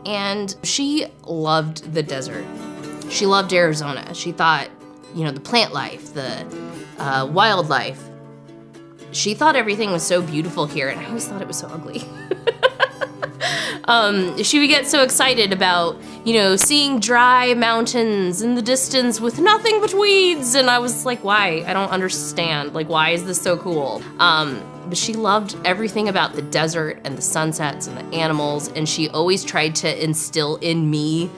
And she loved the desert. She loved Arizona. She thought, the plant life, the wildlife. She thought everything was so beautiful here, and I always thought it was so ugly. She would get so excited about, seeing dry mountains in the distance with nothing but weeds, and I was like, why? I don't understand. Like, why is this so cool? But she loved everything about the desert and the sunsets and the animals, and she always tried to instill in me,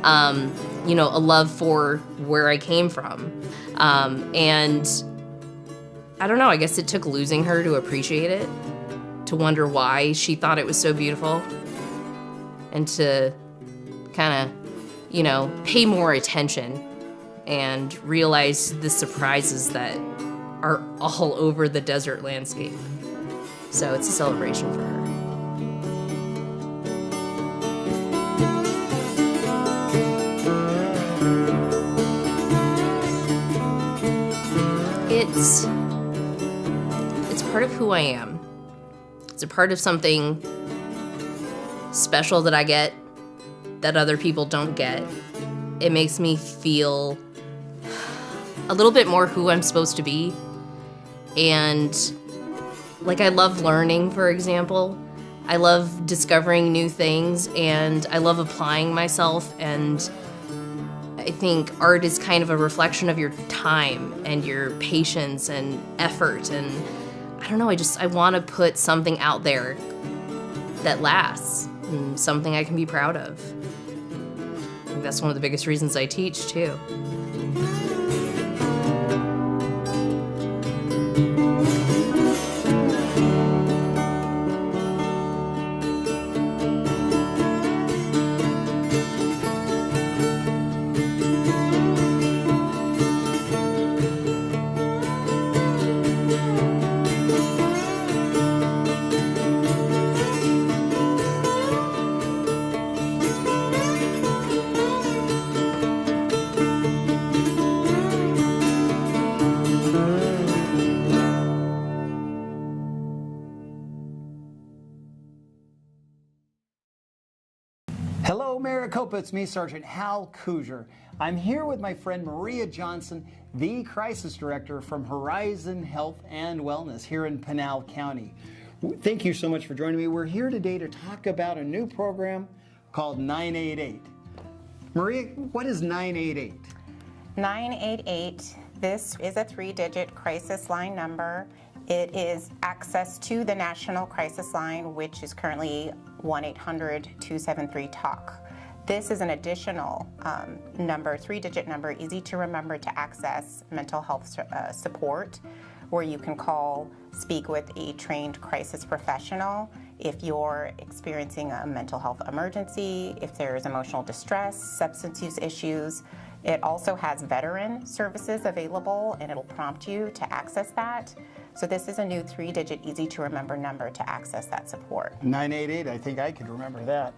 a love for where I came from. And I don't know, I guess it took losing her to appreciate it, to wonder why she thought it was so beautiful, and to kind of, pay more attention and realize the surprises that are all over the desert landscape. So it's a celebration for her. It's part of who I am. It's a part of something special that I get that other people don't get. It makes me feel a little bit more who I'm supposed to be. And I love learning, for example. I love discovering new things, and I love applying myself, and I think art is kind of a reflection of your time and your patience and effort, and I don't know, I want to put something out there that lasts, and something I can be proud of. I think that's one of the biggest reasons I teach, too. Hello, Maricopa. It's me, Sergeant Hal Kuger. I'm here with my friend Maria Johnson, the Crisis Director from Horizon Health and Wellness here in Pinal County. Thank you so much for joining me. We're here today to talk about a new program called 988. Maria, what is 988? 988, this is a 3-digit crisis line number. It is access to the National Crisis Line, which is currently 1-800-273-TALK. This is an additional number, 3-digit number, easy to remember to access mental health support, where you can speak with a trained crisis professional if you're experiencing a mental health emergency, if there's emotional distress, substance use issues. It also has veteran services available, and it'll prompt you to access that. So this is a new 3-digit easy-to-remember number to access that support. 988, I think I could remember that.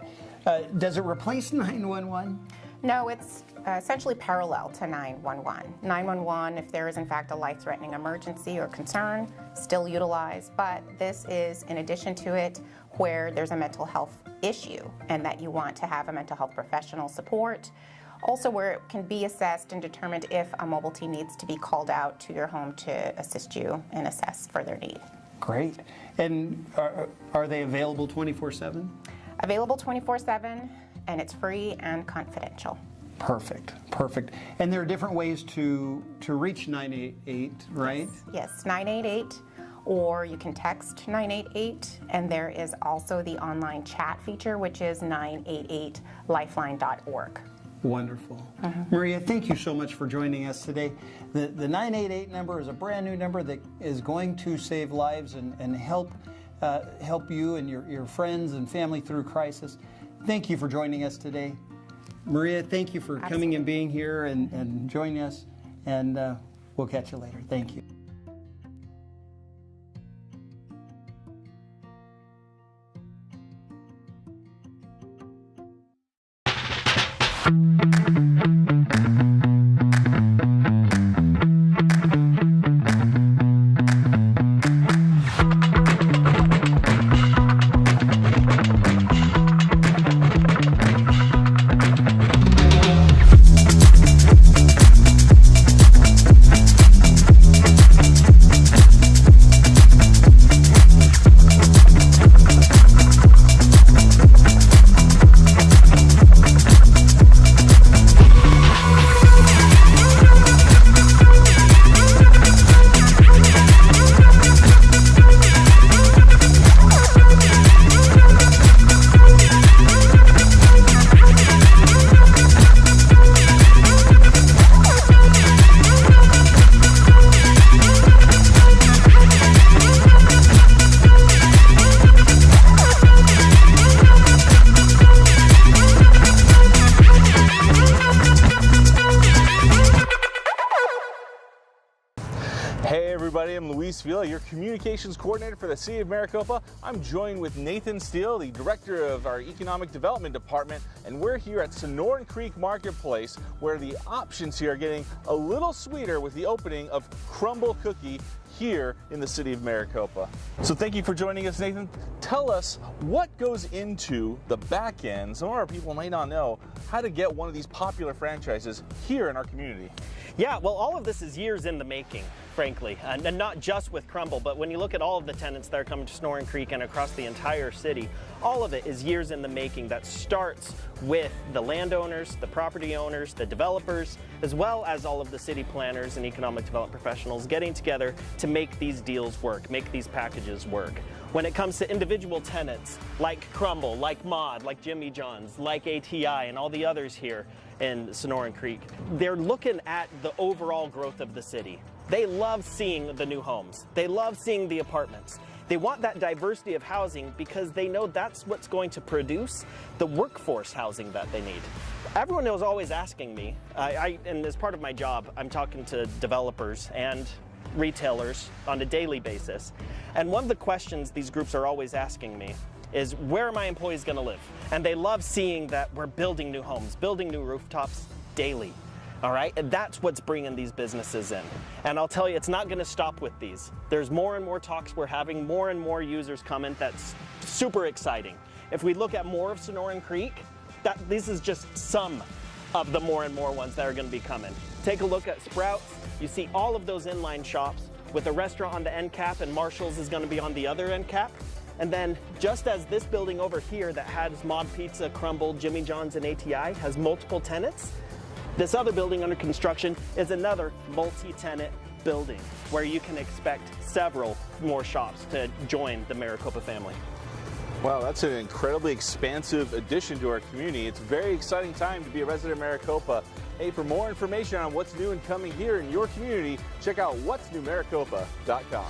Does it replace 911? No, it's essentially parallel to 911. 911, if there is in fact a life-threatening emergency or concern, still utilized, but this is in addition to it where there's a mental health issue and that you want to have a mental health professional support. Also where it can be assessed and determined if a mobile team needs to be called out to your home to assist you and assess further need. Great. And are they available 24/7? Available 24/7, and it's free and confidential. Perfect, perfect. And there are different ways to reach 988, right? Yes, 988, or you can text 988, and there is also the online chat feature, which is 988lifeline.org. Wonderful. Maria, thank you so much for joining us today. The 988 number is a brand new number that is going to save lives and help you and your friends and family through crisis. Thank you for joining us today. Maria, thank you for coming and being here and joining us, and we'll catch you later. Thank you. am Luis Villa, your communications coordinator for the City of Maricopa. I'm joined with Nathan Steele, the director of our Economic Development Department, and we're here at Sonoran Creek Marketplace, where the options here are getting a little sweeter with the opening of Crumble Cookie here in the City of Maricopa. So thank you for joining us, Nathan. Tell us what goes into the back end. Some of our people might not know how to get one of these popular franchises here in our community. Yeah, well, all of this is years in the making, frankly, and not just with Crumble, but when you look at all of the tenants that are coming to Sonoran Creek and across the entire city, all of it is years in the making that starts with the landowners, the property owners, the developers, as well as all of the city planners and economic development professionals getting together to make these deals work, make these packages work. When it comes to individual tenants like Crumble, like Mod, like Jimmy John's, like ATI, and all the others here in Sonoran Creek, they're looking at the overall growth of the city. They love seeing the new homes. They love seeing the apartments. They want that diversity of housing because they know that's what's going to produce the workforce housing that they need. Everyone is always asking me, and as part of my job, I'm talking to developers and retailers on a daily basis. And one of the questions these groups are always asking me is, where are my employees going to live? And they love seeing that we're building new homes, building new rooftops daily. All right, and that's what's bringing these businesses in. And I'll tell you, it's not going to stop with these. There's more and more talks we're having, more and more users coming. That's super exciting. If we look at more of Sonoran Creek, this is just some of the more and more ones that are going to be coming. Take a look at Sprouts. You see all of those inline shops with a restaurant on the end cap, and Marshall's is going to be on the other end cap. And then just as this building over here that has Mod Pizza, Crumble, Jimmy John's, and ATI has multiple tenants, this other building under construction is another multi-tenant building where you can expect several more shops to join the Maricopa family. Wow, that's an incredibly expansive addition to our community. It's a very exciting time to be a resident of Maricopa. Hey, for more information on what's new and coming here in your community, check out what'snewmaricopa.com.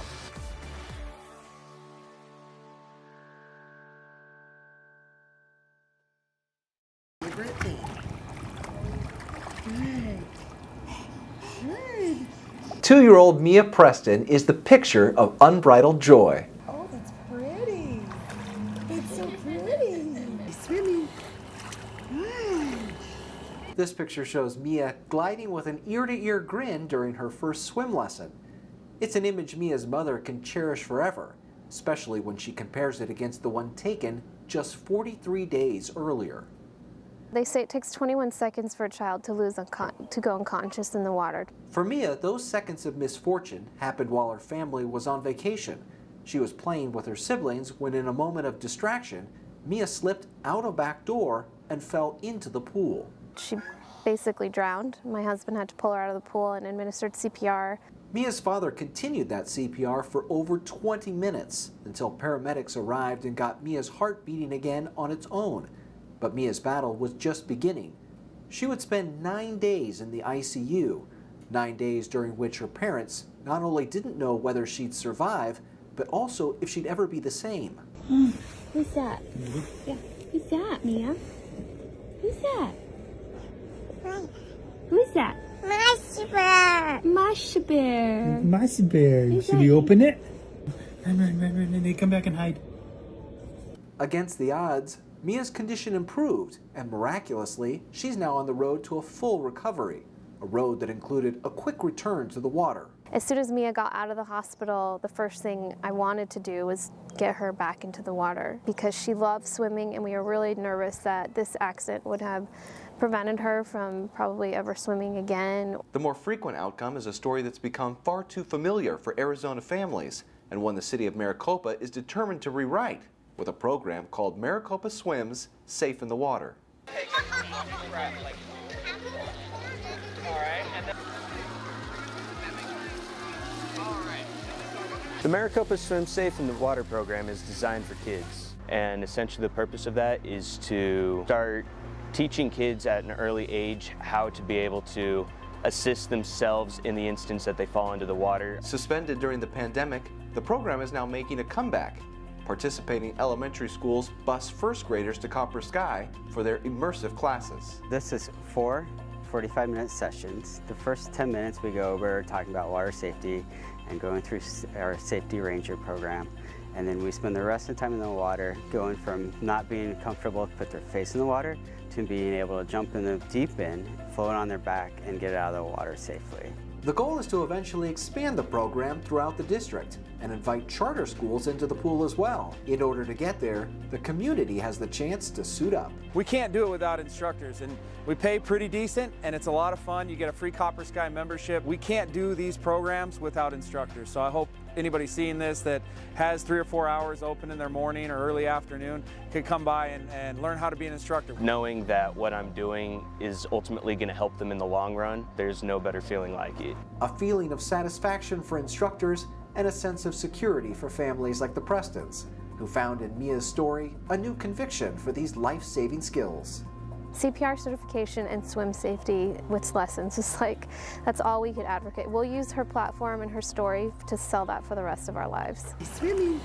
Two-year-old Mia Preston is the picture of unbridled joy. Oh, that's pretty. It's so pretty. Swimming. This picture shows Mia gliding with an ear-to-ear grin during her first swim lesson. It's an image Mia's mother can cherish forever, especially when she compares it against the one taken just 43 days earlier. They say it takes 21 seconds for a child to go unconscious in the water. For Mia, those seconds of misfortune happened while her family was on vacation. She was playing with her siblings when, in a moment of distraction, Mia slipped out a back door and fell into the pool. She basically drowned. My husband had to pull her out of the pool and administered CPR. Mia's father continued that CPR for over 20 minutes until paramedics arrived and got Mia's heart beating again on its own. But Mia's battle was just beginning. She would spend 9 days in the ICU, 9 days during which her parents not only didn't know whether she'd survive, but also if she'd ever be the same. Who's that? Yeah. Who's that, Mia? Who's that? Who's that? Mushy bear. Mushy bear. Mushy bear. Should we open it? Run. They come back and hide. Against the odds, Mia's condition improved, and miraculously, she's now on the road to a full recovery, a road that included a quick return to the water. As soon as Mia got out of the hospital, the first thing I wanted to do was get her back into the water because she loved swimming, and we were really nervous that this accident would have prevented her from probably ever swimming again. The more frequent outcome is a story that's become far too familiar for Arizona families, and one the city of Maricopa is determined to rewrite with a program called Maricopa Swims Safe in the Water. The Maricopa Swim Safe in the Water program is designed for kids, and essentially the purpose of that is to start teaching kids at an early age how to be able to assist themselves in the instance that they fall into the water. Suspended during the pandemic, the program is now making a comeback. Participating elementary schools bus first graders to Copper Sky for their immersive classes. This is 4 45-minute sessions. The first 10 minutes we go over talking about water safety and going through our Safety Ranger program. And then we spend the rest of the time in the water going from not being comfortable to put their face in the water to being able to jump in the deep end, float on their back, and get out of the water safely. The goal is to eventually expand the program throughout the district and invite charter schools into the pool as well. In order to get there, the community has the chance to suit up. We can't do it without instructors, and we pay pretty decent, and it's a lot of fun. You get a free Copper Sky membership. We can't do these programs without instructors, so I hope anybody seeing this that has 3 or 4 hours open in their morning or early afternoon could come by and learn how to be an instructor. Knowing that what I'm doing is ultimately going to help them in the long run, there's no better feeling like it. A feeling of satisfaction for instructors and a sense of security for families like the Prestons, who found in Mia's story a new conviction for these life-saving skills. CPR certification and swim safety with lessons is like, that's all we could advocate. We'll use her platform and her story to sell that for the rest of our lives. Swimming.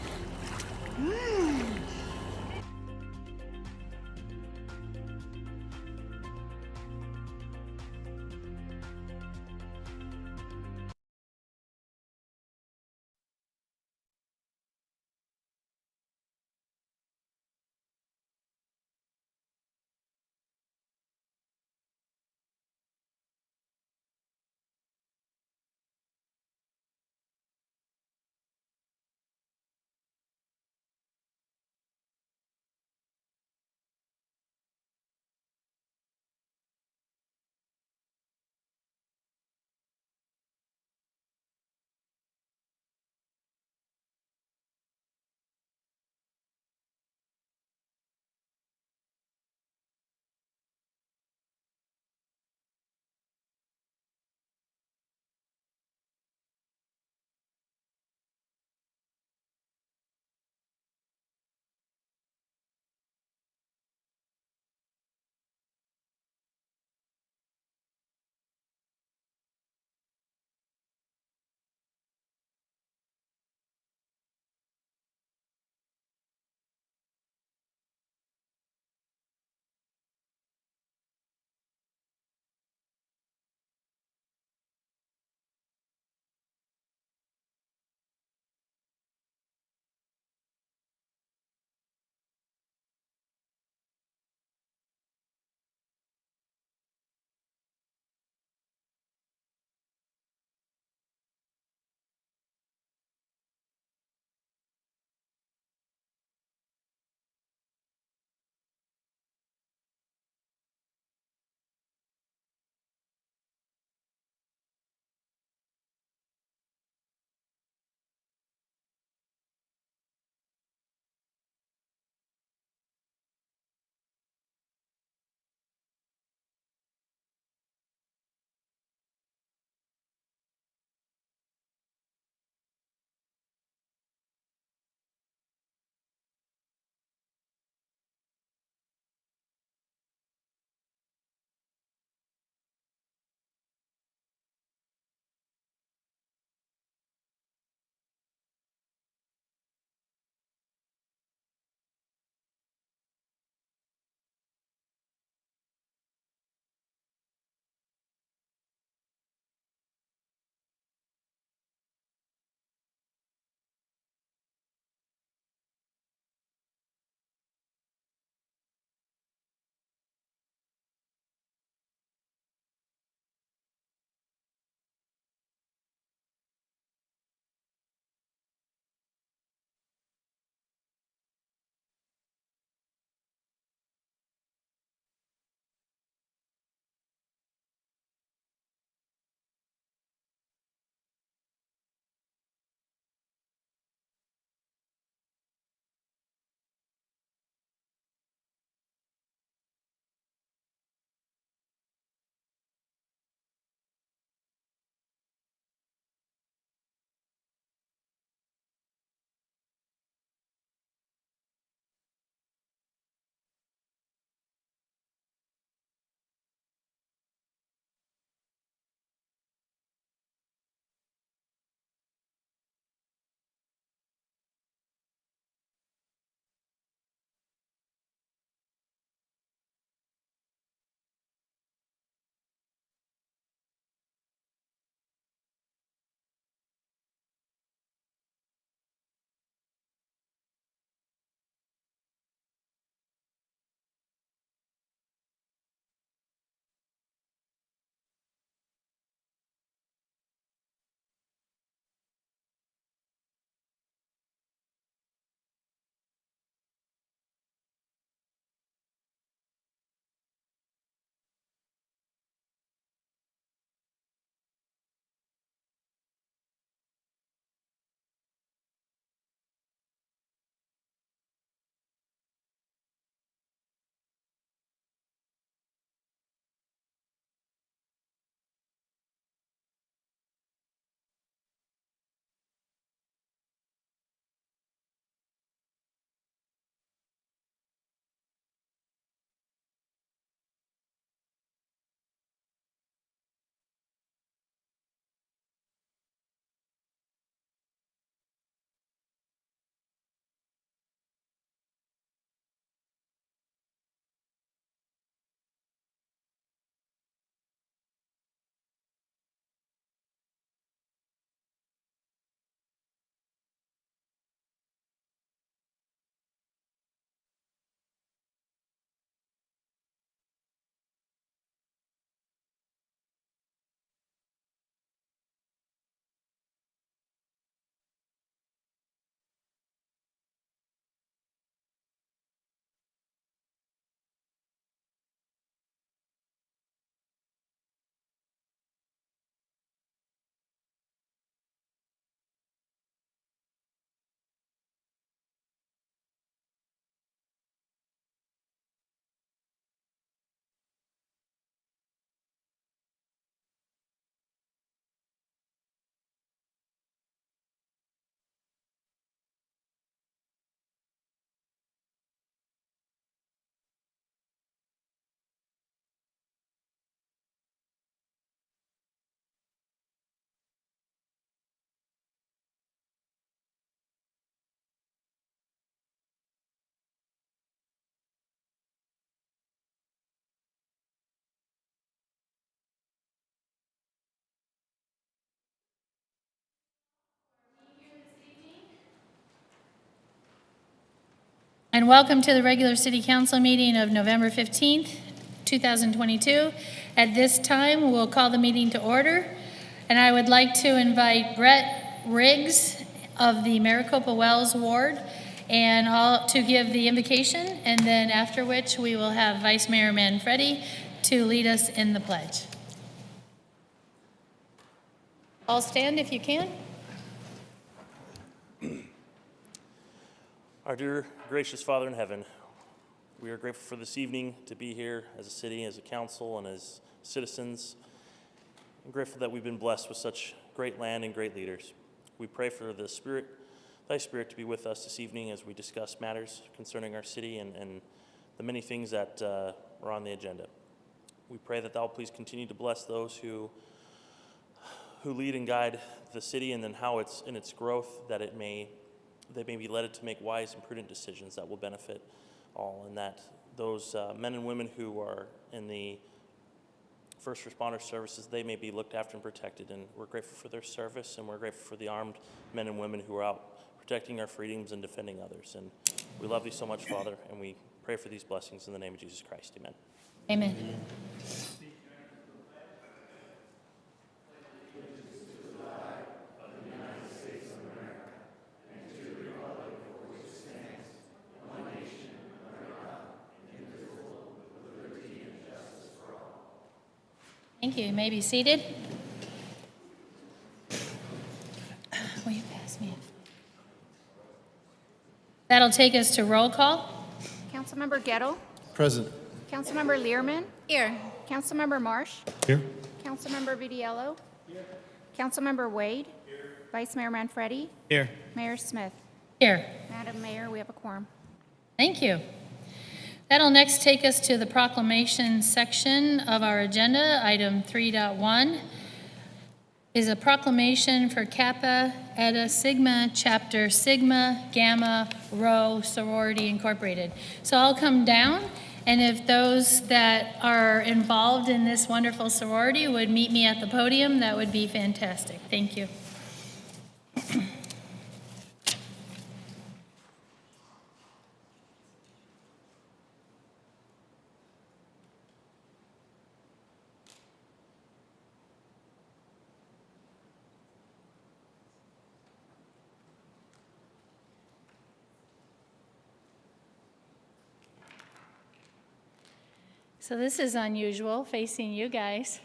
And welcome to the regular City Council meeting of November 15th, 2022. At this time, we'll call the meeting to order. And I would like to invite Brett Riggs of the Maricopa Wells Ward and all to give the invocation, and then after which we will have Vice Mayor Manfredi to lead us in the pledge. All stand if you can. Our dear gracious Father in heaven, we are grateful for this evening to be here as a city, as a council, and as citizens. I'm grateful that we've been blessed with such great land and great leaders. We pray for the Spirit, Thy Spirit, to be with us this evening as we discuss matters concerning our city and the many things that are on the agenda. We pray that Thou please continue to bless those who lead and guide the city, and then how it's in its growth, that they may be led to make wise and prudent decisions that will benefit all, and that those men and women who are in the first responder services, they may be looked after and protected. And we're grateful for their service, and we're grateful for the armed men and women who are out protecting our freedoms and defending others. And we love Thee so much, Father, and we pray for these blessings in the name of Jesus Christ. Amen. Amen. Thank you. You may be seated. Will you pass me? That'll take us to roll call. Councilmember Gettle. Present. Councilmember Learman. Here. Councilmember Marsh. Here. Councilmember Vidiello. Here. Councilmember Wade. Here. Vice Mayor Manfredi. Here. Mayor Smith. Here. Madam Mayor, we have a quorum. Thank you. That'll next take us to the proclamation section of our agenda. Item 3.1 is a proclamation for Kappa Eta Sigma Chapter Sigma Gamma Rho Sorority Incorporated. So I'll come down, and if those that are involved in this wonderful sorority would meet me at the podium, that would be fantastic. Thank you. So this is unusual, facing you guys.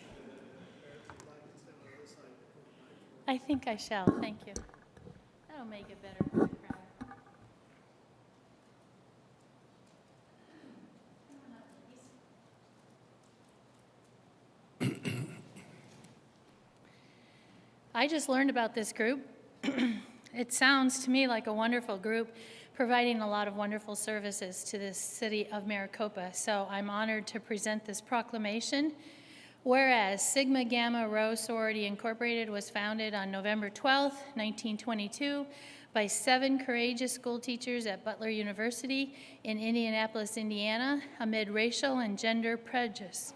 I think I shall, thank you. That'll make it better for the crowd. I just learned about this group. It sounds to me like a wonderful group, providing a lot of wonderful services to the city of Maricopa. So I'm honored to present this proclamation. Whereas Sigma Gamma Rho Sorority Incorporated was founded on November 12th, 1922 by 7 courageous school teachers at Butler University in Indianapolis, Indiana, amid racial and gender prejudice.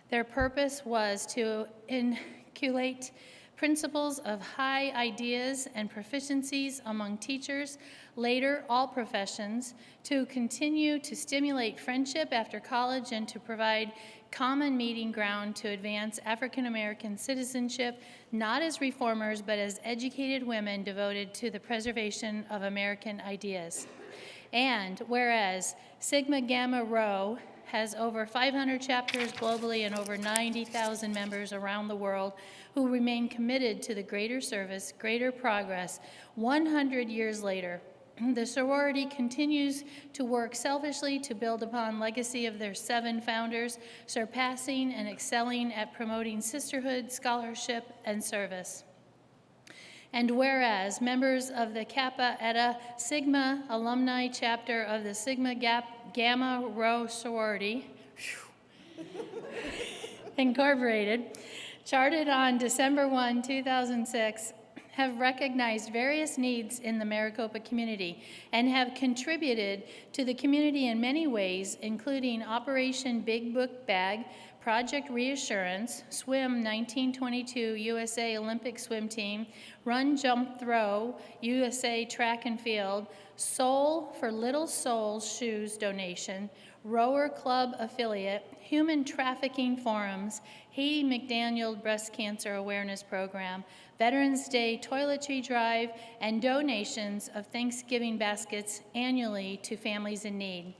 Their purpose was to inculcate principles of high ideas and proficiencies among teachers, later all professions, to continue to stimulate friendship after college and to provide common meeting ground to advance African American citizenship, not as reformers, but as educated women devoted to the preservation of American ideas. And whereas Sigma Gamma Rho has over 500 chapters globally and over 90,000 members around the world who remain committed to the greater service, greater progress. 100 years later, the sorority continues to work selfishly to build upon legacy of their 7 founders, surpassing and excelling at promoting sisterhood, scholarship, and service. And whereas members of the Kappa Eta Sigma alumni chapter of the Sigma Gamma Rho sorority Incorporated, charted on December 1, 2006, have recognized various needs in the Maricopa community and have contributed to the community in many ways, including Operation Big Book Bag, Project Reassurance, Swim 1922 USA Olympic Swim Team, Run, Jump, Throw, USA Track and Field, Soul for Little Souls Shoes donation, Rower Club affiliate, Human Trafficking Forums, Haiti McDaniel Breast Cancer Awareness Program, Veterans Day Toiletry Drive, and donations of Thanksgiving baskets annually to families in need.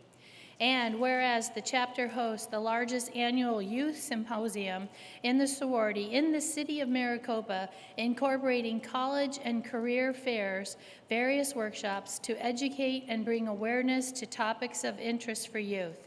And whereas the chapter hosts the largest annual youth symposium in the sorority in the city of Maricopa, incorporating college and career fairs, various workshops to educate and bring awareness to topics of interest for youth.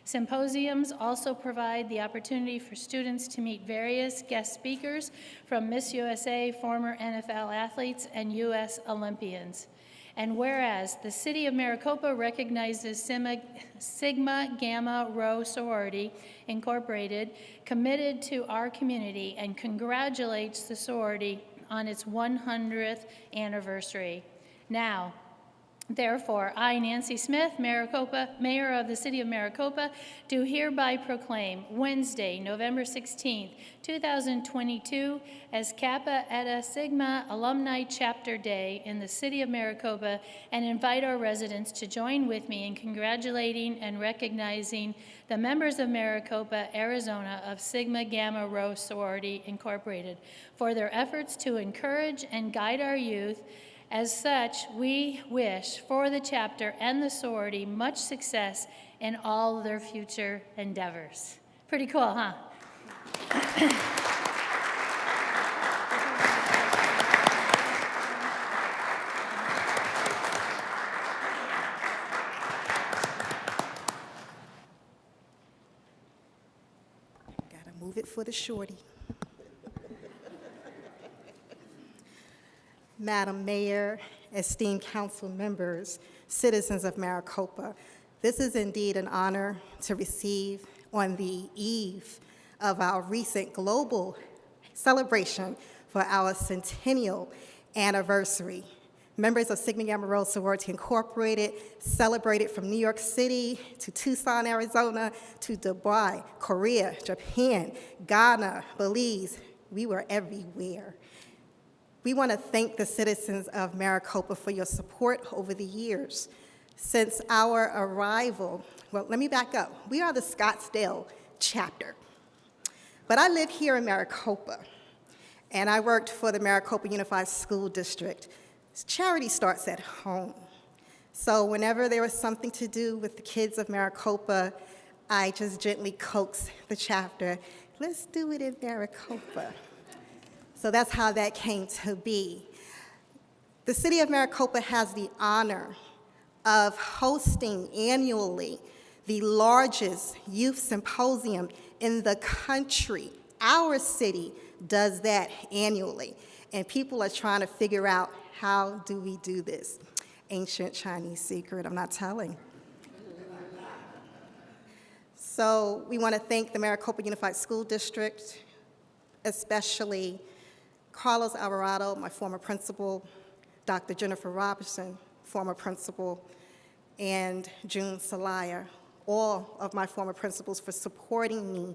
Symposiums also provide the opportunity for students to meet various guest speakers from Miss USA, former NFL athletes, and U.S. Olympians. And whereas the City of Maricopa recognizes Sigma Gamma Rho Sorority Incorporated, committed to our community, and congratulates the sorority on its 100th anniversary. Now, therefore, I, Nancy Smith, Maricopa, Mayor of the City of Maricopa, do hereby proclaim Wednesday, November 16th, 2022, as Kappa Eta Sigma Alumni Chapter Day in the City of Maricopa, and invite our residents to join with me in congratulating and recognizing the members of Maricopa, Arizona of Sigma Gamma Rho Sorority Incorporated for their efforts to encourage and guide our youth. As such, we wish for the chapter and the sorority much success in all their future endeavors. Pretty cool, huh? Gotta move it for the shorty. Madam Mayor, esteemed council members, citizens of Maricopa, this is indeed an honor to receive on the eve of our recent global celebration for our centennial anniversary. Members of Sigma Gamma Rho Sorority Incorporated celebrated from New York City to Tucson, Arizona, to Dubai, Korea, Japan, Ghana, Belize. We were everywhere. We want to thank the citizens of Maricopa for your support over the years. Since our arrival, well, let me back up. We are the Scottsdale chapter. But I live here in Maricopa, and I worked for the Maricopa Unified School District. Charity starts at home. So whenever there was something to do with the kids of Maricopa, I just gently coax the chapter, let's do it in Maricopa. So that's how that came to be. The City of Maricopa has the honor of hosting annually the largest youth symposium in the country. Our city does that annually, and people are trying to figure out, how do we do this? Ancient Chinese secret, I'm not telling. So we want to thank the Maricopa Unified School District, especially Carlos Alvarado, my former principal, Dr. Jennifer Robertson, former principal, and June Salaya, all of my former principals, for supporting me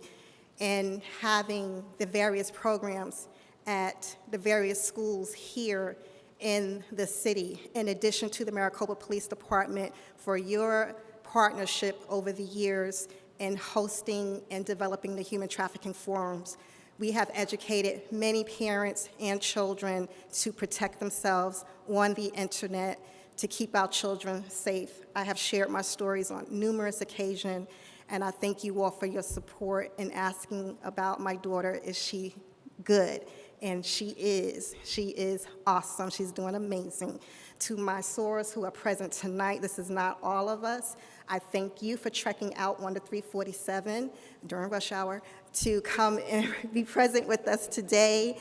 in having the various programs at the various schools here in the city, in addition to the Maricopa Police Department for your partnership over the years in hosting and developing the human trafficking forums. We have educated many parents and children to protect themselves on the internet, to keep our children safe. I have shared my stories on numerous occasions, and I thank you all for your support in asking about my daughter. Is she good? And she is awesome. She's doing amazing. To my sorors who are present tonight, this is not all of us. I thank you for trekking out 1 to 347 during rush hour to come and be present with us today.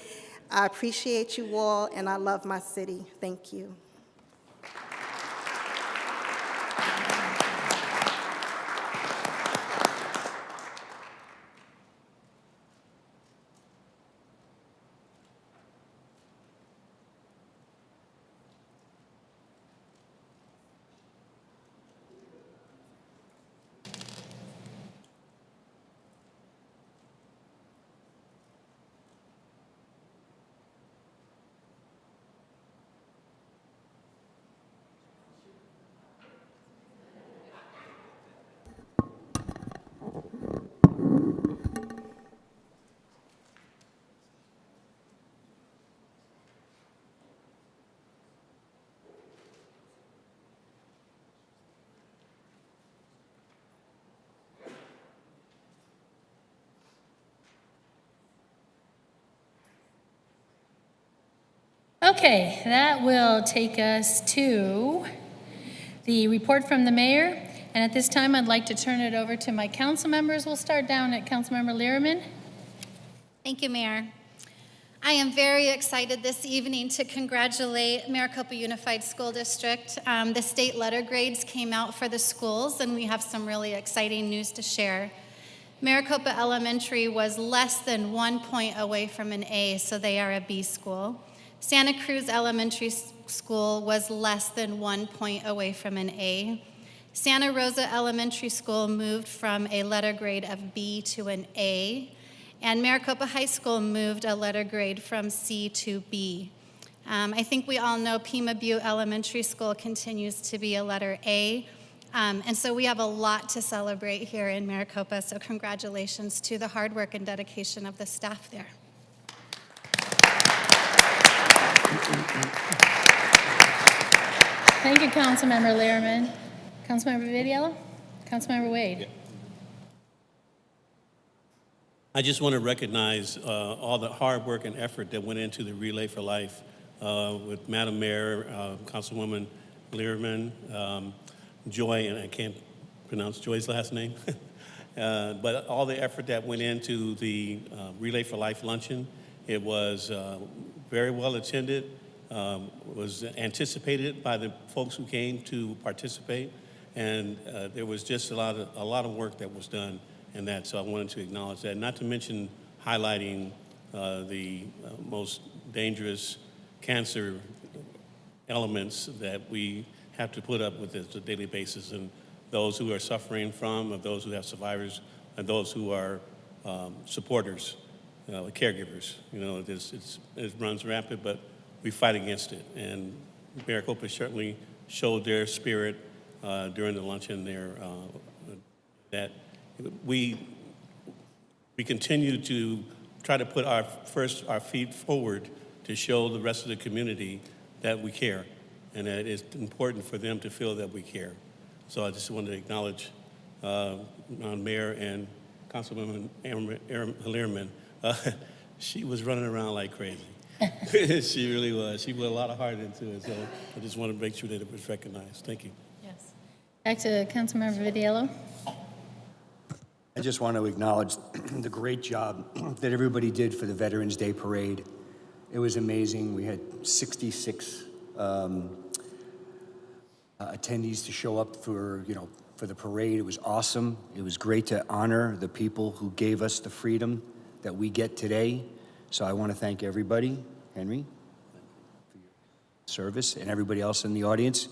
I appreciate you all, and I love my city. Thank you. Okay, that will take us to the report from the mayor. And at this time, I'd like to turn it over to my council members. We'll start down at Councilmember Lehrman. Thank you, Mayor. I am very excited this evening to congratulate Maricopa Unified School District. The state letter grades came out for the schools, and we have some really exciting news to share. Maricopa Elementary was less than 1 point away from an A, so they are a B school. Santa Cruz Elementary School was less than 1 point away from an A. Santa Rosa Elementary School moved from a letter grade of B to an A. And Maricopa High School moved a letter grade from C to B. I think we all know Pima Butte Elementary School continues to be a letter A. And so we have a lot to celebrate here in Maricopa, so congratulations to the hard work and dedication of the staff there. Thank you, Councilmember Lehrman. Councilmember Vitiello? Councilmember Wade? Yeah. I just want to recognize all the hard work and effort that went into the Relay for Life with Madam Mayor, Councilwoman Lehrman, Joy, and I can't pronounce Joy's last name, but all the effort that went into the Relay for Life luncheon. It was very well attended, was anticipated by the folks who came to participate, and there was just a lot of work that was done in that, so I wanted to acknowledge that. Not to mention highlighting the most dangerous cancer elements that we have to put up with on a daily basis, and those who are suffering from, of those who have survivors, and those who are supporters, caregivers. You know, it runs rampant, but we fight against it. And Maricopa certainly showed their spirit during the luncheon there, that we continue to try to put our feet forward to show the rest of the community that we care, and that it's important for them to feel that we care. So I just wanted to acknowledge Mayor and Councilwoman Lehrman. She was running around like crazy. She really was. She put a lot of heart into it, so I just want to make sure that it was recognized. Thank you. Yes. Back to Councilmember Vitiello. I just want to acknowledge the great job that everybody did for the Veterans Day Parade. It was amazing. We had 66 attendees to show up for the parade. It was awesome. It was great to honor the people who gave us the freedom that we get today. So I want to thank everybody, Henry, for your service, and everybody else in the audience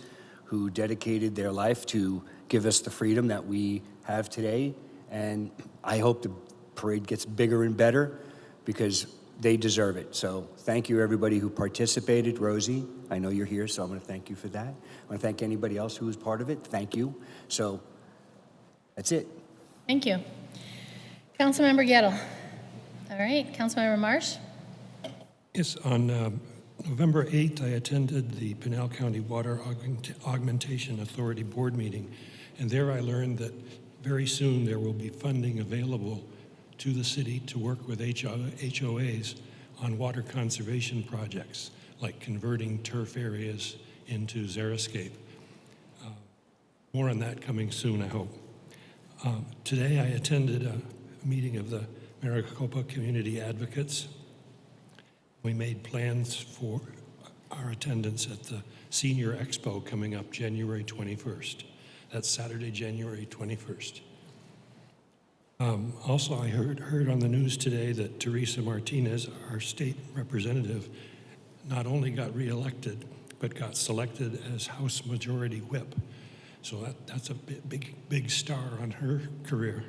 who dedicated their life to give us the freedom that we have today. And I hope the parade gets bigger and better because they deserve it. So thank you, everybody who participated. Rosie, I know you're here, so I'm going to thank you for that. I want to thank anybody else who was part of it. Thank you. So that's it. Thank you. Councilmember Gettle. All right, Councilmember Marsh. Yes, on November 8th, I attended the Pinal County Water Augmentation Authority Board meeting, and there I learned that very soon there will be funding available to the city to work with HOAs on water conservation projects, like converting turf areas into xeriscape. More on that coming soon, I hope. Today I attended a meeting of the Maricopa Community Advocates. We made plans for our attendance at the Senior Expo coming up January 21st. That's Saturday, January 21st. Also, I heard on the news today that Teresa Martinez, our state representative, not only got reelected, but got selected as House Majority Whip. So that's a big star on her career.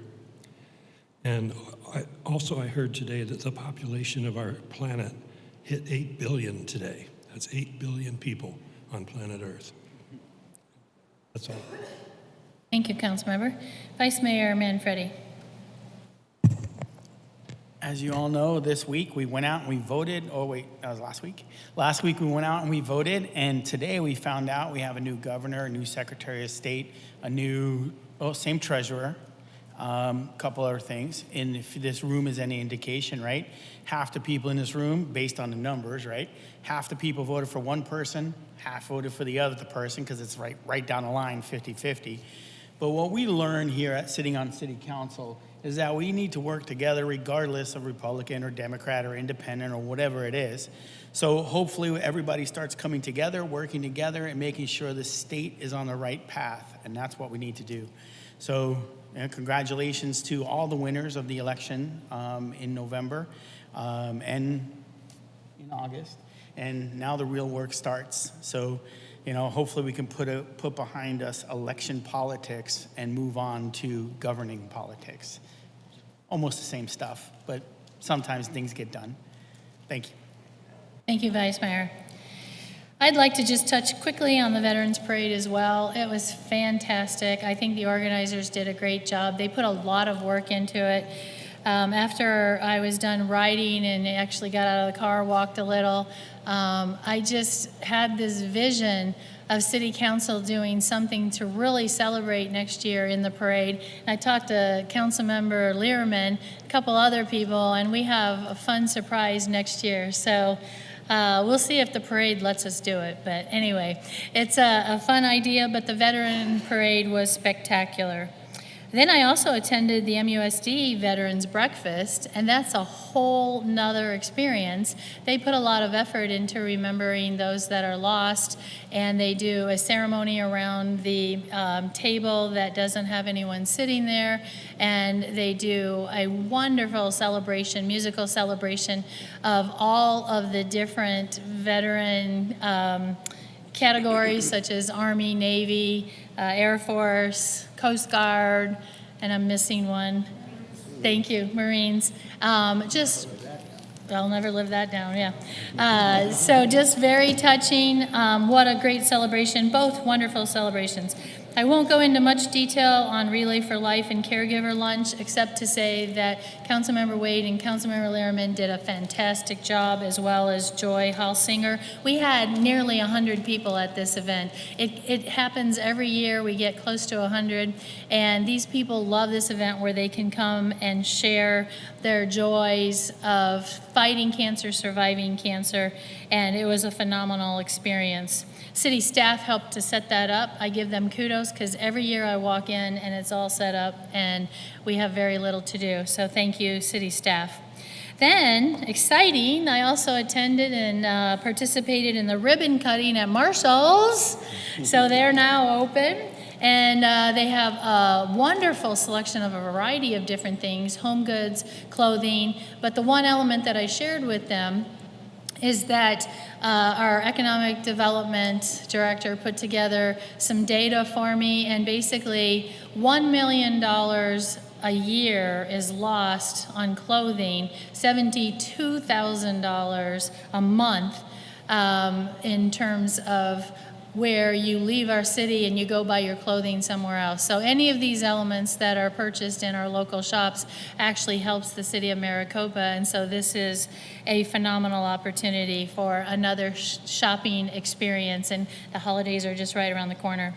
And I heard today that the population of our planet hit 8 billion today. That's 8 billion people on planet Earth. That's all. Thank you, Councilmember. Vice Mayor Manfredi. As you all know, this week we went out and we voted. Oh, wait, that was last week. Last week we went out and we voted, and today we found out we have a new governor, a new Secretary of State, a new, same treasurer. Couple other things, and if this room is any indication, right? Half the people in this room, based on the numbers, right? Half the people voted for one person, half voted for the other person, because it's right down the line, 50-50. But what we learn here at sitting on city council is that we need to work together regardless of Republican or Democrat or independent or whatever it is. So hopefully everybody starts coming together, working together, and making sure the state is on the right path, and that's what we need to do. So congratulations to all the winners of the election in November and in August, and now the real work starts. So, hopefully we can put behind us election politics and move on to governing politics. Almost the same stuff, but sometimes things get done. Thank you. Thank you, Vice Mayor. I'd like to just touch quickly on the Veterans Parade as well. It was fantastic. I think the organizers did a great job. They put a lot of work into it. After I was done riding and actually got out of the car, walked a little, I just had this vision of City Council doing something to really celebrate next year in the parade. And I talked to Councilmember Learman, a couple other people, and we have a fun surprise next year. So we'll see if the parade lets us do it. But anyway, it's a fun idea, but the Veteran Parade was spectacular. Then I also attended the MUSD Veterans Breakfast, and that's a whole nother experience. They put a lot of effort into remembering those that are lost, and they do a ceremony around the table that doesn't have anyone sitting there, and they do a wonderful celebration, musical celebration of all of the different veteran categories such as Army, Navy, Air Force, Coast Guard, and I'm missing one. Thank you, Marines. I'll never live that down, yeah. So just very touching. What a great celebration, both wonderful celebrations. I won't go into much detail on Relay for Life and Caregiver Lunch, except to say that Councilmember Wade and Councilmember Lehrman did a fantastic job, as well as Joy Halsinger. We had nearly 100 people at this event. It happens every year. We get close to 100, and these people love this event where they can come and share their joys of fighting cancer, surviving cancer, and it was a phenomenal experience. City staff helped to set that up. I give them kudos because every year I walk in and it's all set up and we have very little to do. So thank you, city staff. Then, exciting, I also attended and participated in the ribbon cutting at Marshall's. So they're now open. And they have a wonderful selection of a variety of different things, home goods, clothing. But the one element that I shared with them is that our economic development director put together some data for me, and basically $1 million a year is lost on clothing, $72,000 a month in terms of where you leave our city and you go buy your clothing somewhere else. So any of these elements that are purchased in our local shops actually helps the city of Maricopa, and so this is a phenomenal opportunity for another shopping experience, and the holidays are just right around the corner.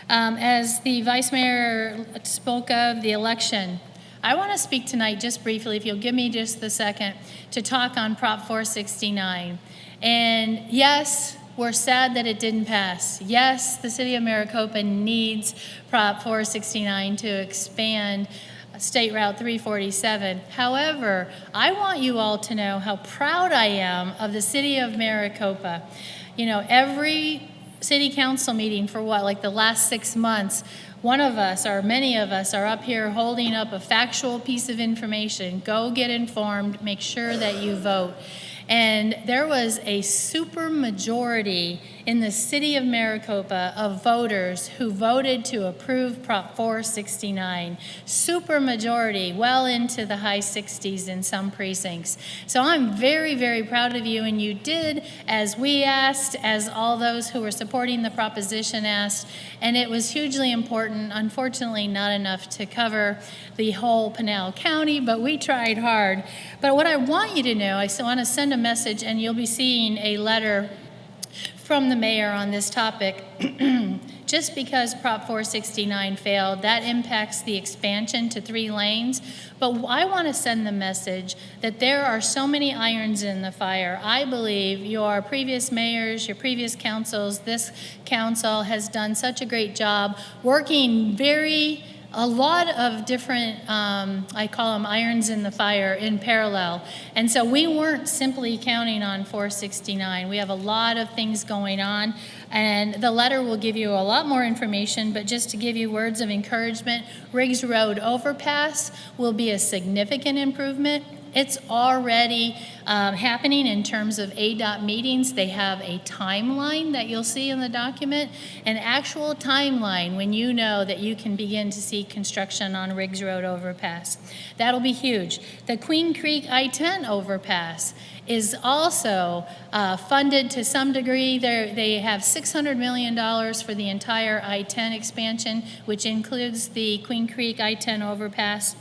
As the Vice Mayor spoke of the election, I want to speak tonight just briefly, if you'll give me just the second, to talk on Prop 469. And yes, we're sad that it didn't pass. Yes, the city of Maricopa needs Prop 469 to expand State Route 347. However, I want you all to know how proud I am of the city of Maricopa. You know, every city council meeting for like the last 6 months, one of us or many of us are up here holding up a factual piece of information. Go get informed, make sure that you vote. And there was a super majority in the city of Maricopa of voters who voted to approve Prop 469. Super majority, well into the high 60s in some precincts. So I'm very, very proud of you, and you did as we asked, as all those who were supporting the proposition asked, and it was hugely important. Unfortunately, not enough to cover the whole Pinal County, but we tried hard. But what I want you to know, I want to send a message, and you'll be seeing a letter from the mayor on this topic Just because Prop 469 failed, that impacts the expansion to 3 lanes. But I want to send the message that there are so many irons in the fire. I believe your previous mayors, your previous councils, this council has done such a great job working a lot of different, I call them irons in the fire, in parallel. And so we weren't simply counting on 469. We have a lot of things going on, and the letter will give you a lot more information, but just to give you words of encouragement, Riggs Road overpass will be a significant improvement. It's already happening in terms of ADOT meetings. They have a timeline that you'll see in the document, an actual timeline when you know that you can begin to see construction on Riggs Road overpass. That'll be huge. The Queen Creek I-10 overpass is also funded to some degree. They have $600 million for the entire I-10 expansion, which includes the Queen Creek I-10 overpass.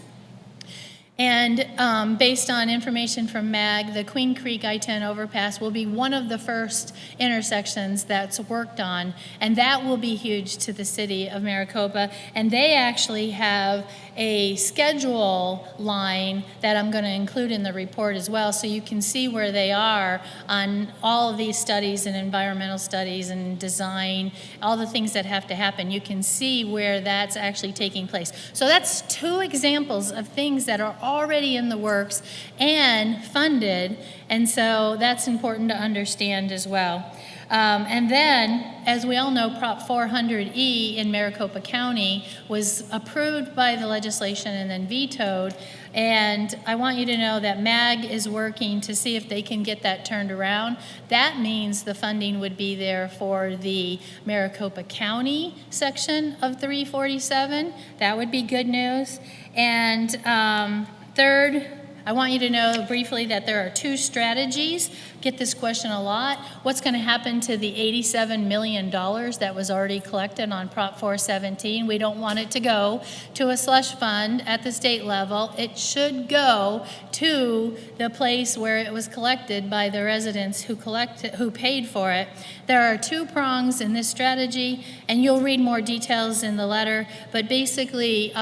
And based on information from MAG, the Queen Creek I-10 overpass will be one of the first intersections that's worked on, and that will be huge to the city of Maricopa. And they actually have a schedule line that I'm going to include in the report as well, so you can see where they are on all of these studies and environmental studies and design, all the things that have to happen. You can see where that's actually taking place. So that's 2 examples of things that are already in the works and funded, and so that's important to understand as well. And then, as we all know, Prop 400E in Maricopa County was approved by the legislation and then vetoed. And I want you to know that MAG is working to see if they can get that turned around. That means the funding would be there for the Maricopa County section of 347. That would be good news. And third, I want you to know briefly that there are 2 strategies. Get this question a lot. What's going to happen to the $87 million that was already collected on Prop 417? We don't want it to go to a slush fund at the state level. It should go to the place where it was collected by the residents who paid for it. There are 2 prongs in this strategy, and you'll read more details in the letter, but basically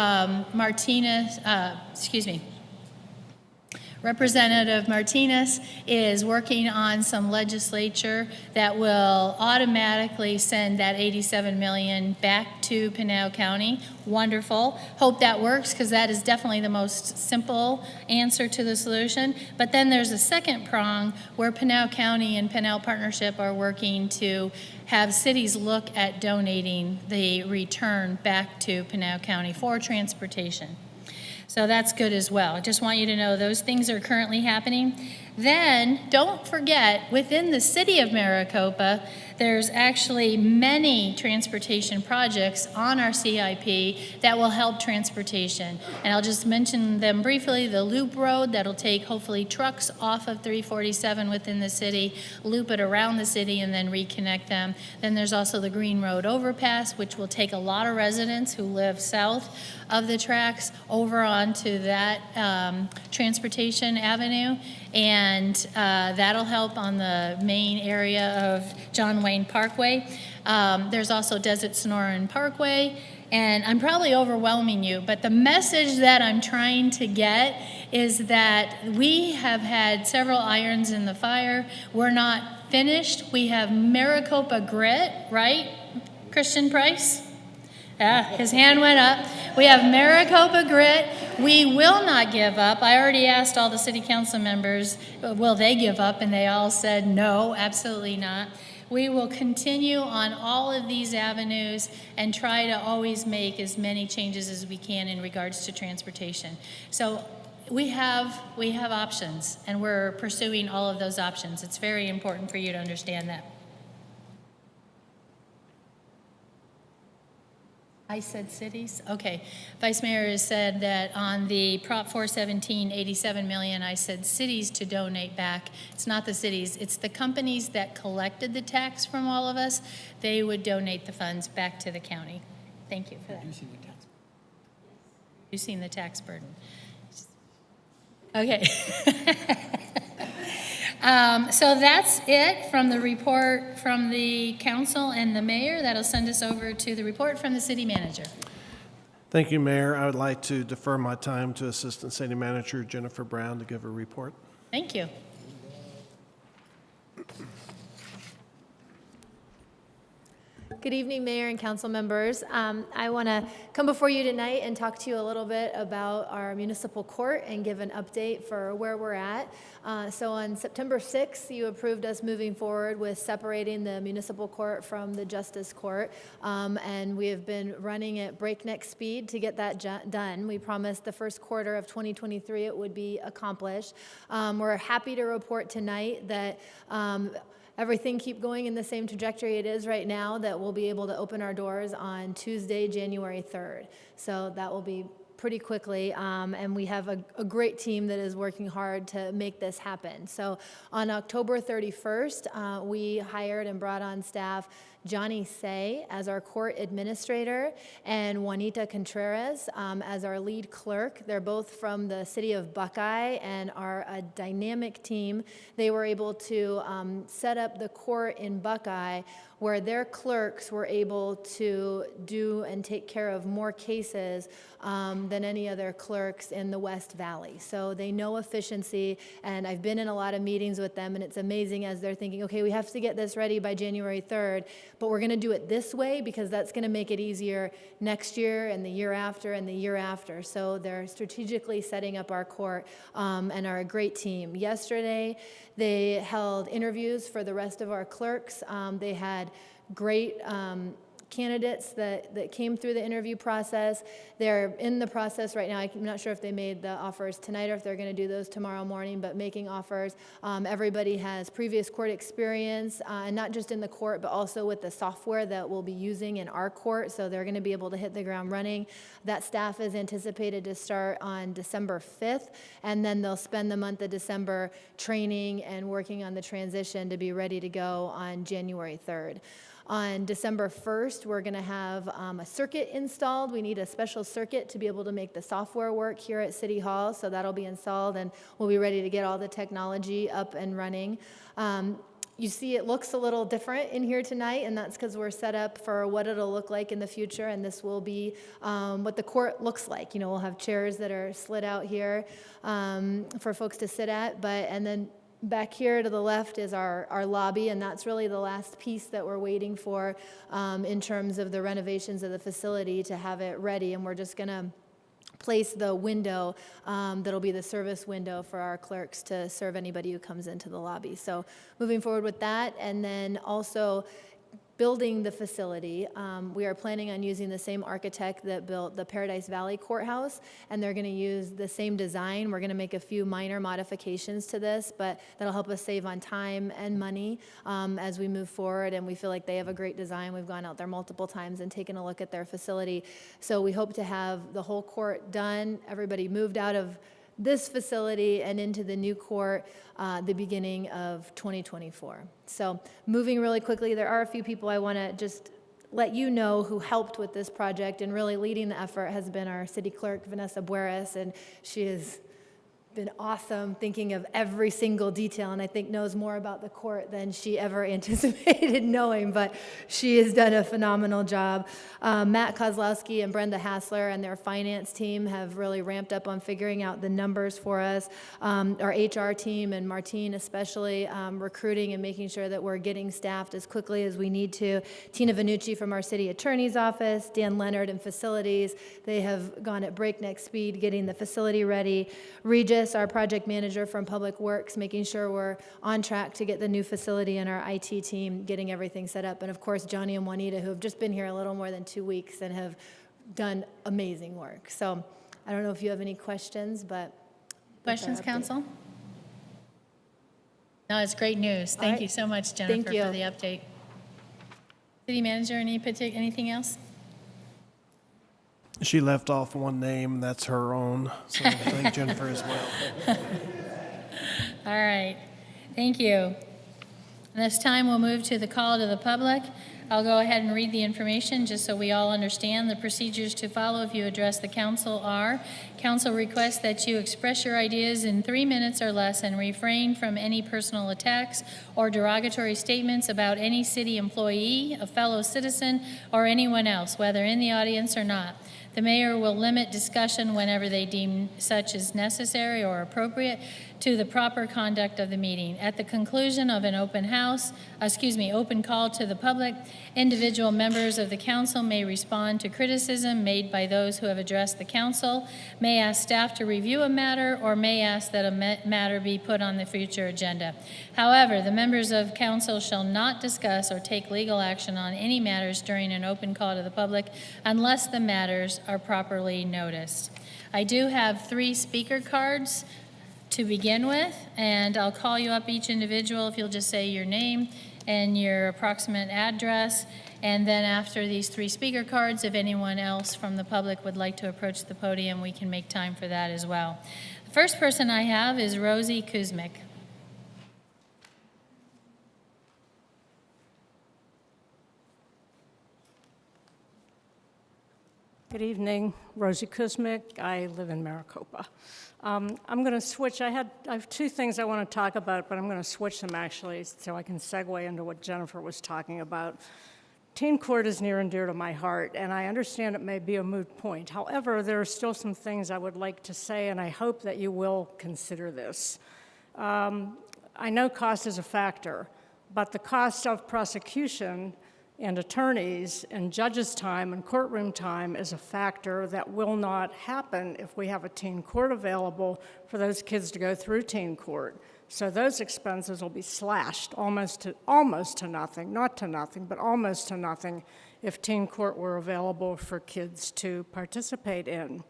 Representative Martinez is working on some legislature that will automatically send that $87 million back to Pinal County. Wonderful. Hope that works, because that is definitely the most simple answer to the solution. But then there's a second prong where Pinal County and Pinal Partnership are working to have cities look at donating the return back to Pinal County for transportation. So that's good as well. I just want you to know those things are currently happening. Then, don't forget, within the city of Maricopa, there's actually many transportation projects on our CIP that will help transportation. And I'll just mention them briefly. The Loop Road, that'll take hopefully trucks off of 347 within the city, loop it around the city, and then reconnect them. Then there's also the Green Road Overpass, which will take a lot of residents who live south of the tracks over onto that transportation avenue. And that'll help on the main area of John Wayne Parkway. There's also Desert Sonoran Parkway, and I'm probably overwhelming you, but the message that I'm trying to get is that we have had several irons in the fire. We're not finished. We have Maricopa Grit, right? Christian Price? His hand went up. We have Maricopa Grit. We will not give up. I already asked all the city council members, will they give up? And they all said, no, absolutely not. We will continue on all of these avenues and try to always make as many changes as we can in regards to transportation. So we have options, and we're pursuing all of those options. It's very important for you to understand that. I said cities? Okay. Vice Mayor has said that on the Prop 417, $87 million, I said cities to donate back. It's not the cities. It's the companies that collected the tax from all of us. They would donate the funds back to the county. Thank you for that. Reducing the tax burden. Okay. So that's it from the report from the council and the mayor. That'll send us over to the report from the city manager. Thank you, Mayor. I would like to defer my time to Assistant City Manager Jennifer Brown to give a report. Thank you. Good evening, Mayor and council members. I want to come before you tonight and talk to you a little bit about our municipal court and give an update for where we're at. So on September 6th, you approved us moving forward with separating the municipal court from the justice court. And we have been running at breakneck speed to get that done. We promised the first quarter of 2023 it would be accomplished. We're happy to report tonight that everything keep going in the same trajectory it is right now, that we'll be able to open our doors on Tuesday, January 3rd. So that will be pretty quickly, and we have a great team that is working hard to make this happen. So on October 31st, we hired and brought on staff Johnny Say as our court administrator and Juanita Contreras as our lead clerk. They're both from the city of Buckeye and are a dynamic team. They were able to set up the court in Buckeye where their clerks were able to do and take care of more cases than any other clerks in the West Valley. So they know efficiency, and I've been in a lot of meetings with them, and it's amazing as they're thinking, okay, we have to get this ready by January 3rd, but we're gonna do it this way because that's gonna make it easier next year and the year after and the year after. So they're strategically setting up our court and are a great team. Yesterday, they held interviews for the rest of our clerks. They had great candidates that came through the interview process. They're in the process right now. I'm not sure if they made the offers tonight or if they're going to do those tomorrow morning, but making offers. Everybody has previous court experience, and not just in the court, but also with the software that we'll be using in our court, so they're going to be able to hit the ground running. That staff is anticipated to start on December 5th, and then they'll spend the month of December training and working on the transition to be ready to go on January 3rd. On December 1st, we're going to have a circuit installed. We need a special circuit to be able to make the software work here at City Hall, so that'll be installed, and we'll be ready to get all the technology up and running. You see it looks a little different in here tonight, and that's because we're set up for what it'll look like in the future, and this will be what the court looks like. You know, we'll have chairs that are slid out here for folks to sit at, and then back here to the left is our lobby, and that's really the last piece that we're waiting for in terms of the renovations of the facility to have it ready, and we're just going to place the window that'll be the service window for our clerks to serve anybody who comes into the lobby. So moving forward with that, and then also building the facility, we are planning on using the same architect that built the Paradise Valley Courthouse, and they're going to use the same design. We're going to make a few minor modifications to this, but that'll help us save on time and money as we move forward, and we feel like they have a great design. We've gone out there multiple times and taken a look at their facility. So we hope to have the whole court done, everybody moved out of this facility and into the new court the beginning of 2024. So moving really quickly, there are a few people I want to just let you know who helped with this project, and really leading the effort has been our city clerk, Vanessa Bueras, and she has been awesome, thinking of every single detail, and I think knows more about the court than she ever anticipated knowing, but she has done a phenomenal job. Matt Kozlowski and Brenda Hassler and their finance team have really ramped up on figuring out the numbers for us. Our HR team and Martine especially, recruiting and making sure that we're getting staffed as quickly as we need to. Tina Vanucci from our city attorney's office, Dan Leonard in facilities, they have gone at breakneck speed getting the facility ready. Regis, our project manager from Public Works, making sure we're on track to get the new facility, and our IT team getting everything set up. And of course, Johnny and Juanita, who have just been here a little more than 2 weeks and have done amazing work. So I don't know if you have any questions, but. Questions, Council? No, it's great news. Thank you so much, Jennifer, for the update. City Manager, anything else? She left off one name, that's her own, so thank Jennifer as well. All right, thank you. This time we'll move to the call to the public. I'll go ahead and read the information just so we all understand. The procedures to follow if you address the council are: council requests that you express your ideas in 3 minutes or less and refrain from any personal attacks or derogatory statements about any city employee, a fellow citizen, or anyone else, whether in the audience or not. The mayor will limit discussion whenever they deem such as necessary or appropriate to the proper conduct of the meeting. At the conclusion of an open call to the public, individual members of the council may respond to criticism made by those who have addressed the council, may ask staff to review a matter, or may ask that a matter be put on the future agenda. However, the members of council shall not discuss or take legal action on any matters during an open call to the public unless the matters are properly noticed. I do have 3 speaker cards to begin with, and I'll call you up each individual if you'll just say your name and your approximate address. And then after these 3 speaker cards, if anyone else from the public would like to approach the podium, we can make time for that as well. The first person I have is Rosie Kuzmic. Good evening, Rosie Kuzmic. I live in Maricopa. I'm going to switch. I have 2 things I want to talk about, but I'm going to switch them actually so I can segue into what Jennifer was talking about. Teen court is near and dear to my heart, and I understand it may be a moot point. However, there are still some things I would like to say, and I hope that you will consider this. I know cost is a factor, but the cost of prosecution and attorneys and judges' time and courtroom time is a factor that will not happen if we have a teen court available for those kids to go through teen court. So those expenses will be slashed almost to nothing, not to nothing, but almost to nothing if teen court were available for kids to participate in.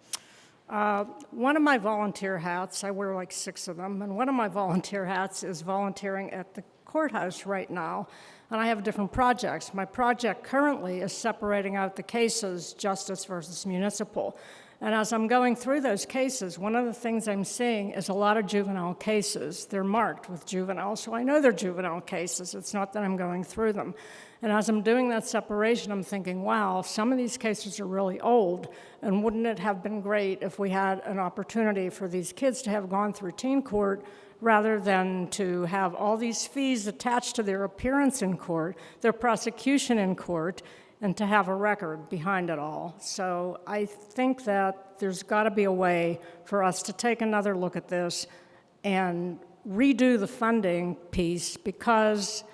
One of my volunteer hats, I wear like 6 of them, and one of my volunteer hats is volunteering at the courthouse right now. And I have different projects. My project currently is separating out the cases, justice versus municipal. And as I'm going through those cases, one of the things I'm seeing is a lot of juvenile cases. They're marked with juvenile, so I know they're juvenile cases. It's not that I'm going through them. And as I'm doing that separation, I'm thinking, wow, some of these cases are really old, and wouldn't it have been great if we had an opportunity for these kids to have gone through teen court rather than to have all these fees attached to their appearance in court, their prosecution in court, and to have a record behind it all. So I think that there's got to be a way for us to take another look at this and redo the funding piece, because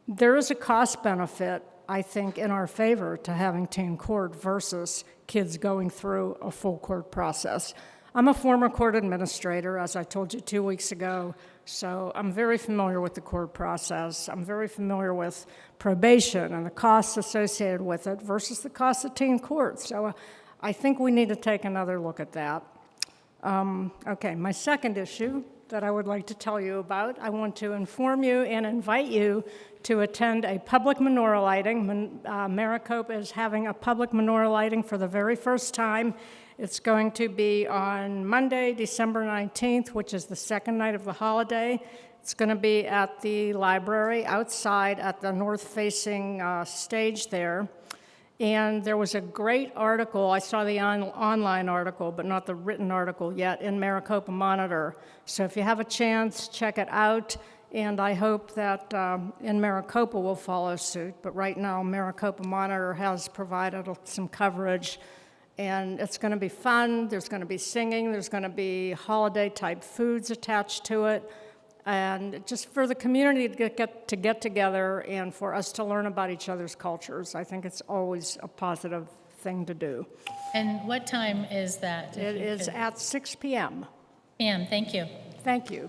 there is a cost benefit, I think, in our favor to having teen court versus kids going through a full court process. I'm a former court administrator, as I told you 2 weeks ago, so I'm very familiar with the court process. I'm very familiar with probation and the costs associated with it versus the cost of teen court. So I think we need to take another look at that. Okay, my second issue that I would like to tell you about, I want to inform you and invite you to attend a public menorah lighting. Maricopa is having a public menorah lighting for the very first time. It's going to be on Monday, December 19th, which is the second night of the holiday. It's going to be at the library outside at the north-facing stage there. And there was a great article, I saw the online article, but not the written article yet, in Maricopa Monitor. So if you have a chance, check it out. And I hope that in Maricopa will follow suit. But right now, Maricopa Monitor has provided some coverage. And it's going to be fun. There's going to be singing. There's going to be holiday-type foods attached to it. And just for the community to get together and for us to learn about each other's cultures. I think it's always a positive thing to do. And what time is that? It is at 6 p.m. PM, thank you. Thank you.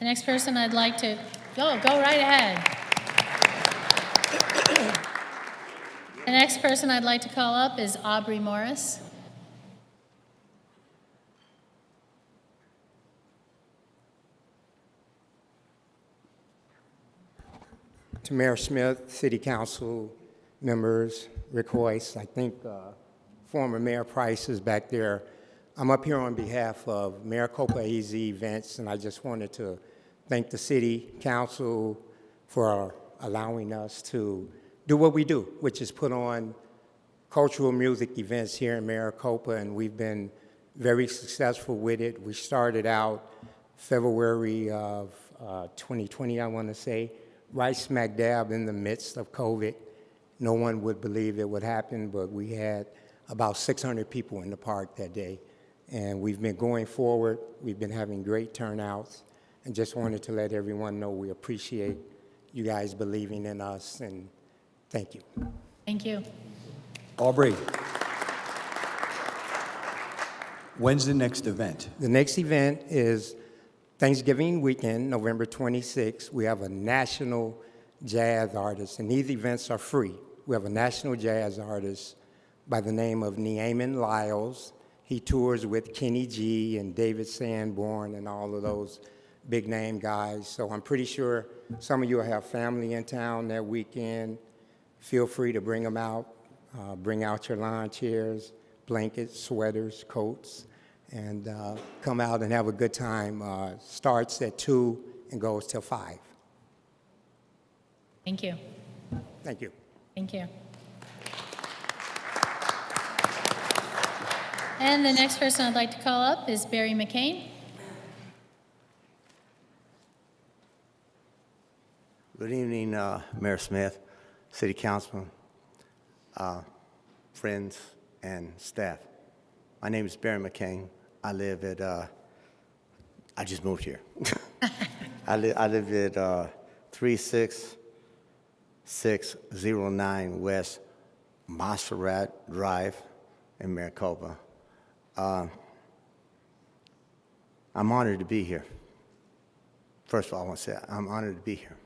The next person I'd like to, go right ahead. The next person I'd like to call up is Aubrey Morris. To Mayor Smith, City Council members, Rick Hoyce, I think former Mayor Price is back there. I'm up here on behalf of Maricopa AZ Events, and I just wanted to thank the City Council for allowing us to do what we do, which is put on cultural music events here in Maricopa, and we've been very successful with it. We started out February of 2020, I want to say, right smack dab in the midst of COVID. No one would believe it would happen, but we had about 600 people in the park that day. And we've been going forward. We've been having great turnouts, and just wanted to let everyone know we appreciate you guys believing in us, and thank you. Thank you. Aubrey, when's the next event? The next event is Thanksgiving weekend, November 26th. We have a national jazz artist, and these events are free. We have a national jazz artist by the name of Neaman Lyles. He tours with Kenny G and David Sanborn and all of those big name guys. So I'm pretty sure some of you will have family in town that weekend. Feel free to bring them out. Bring out your lawn chairs, blankets, sweaters, coats, and come out and have a good time. Starts at 2 and goes till 5. Thank you. Thank you. Thank you. And the next person I'd like to call up is Barry McCain. Good evening, Mayor Smith, City Councilman, friends, and staff. My name is Barry McCain. I live at, I just moved here. I live at 36609 West Montserrat Drive in Maricopa. I'm honored to be here. First of all, I want to say I'm honored to be here.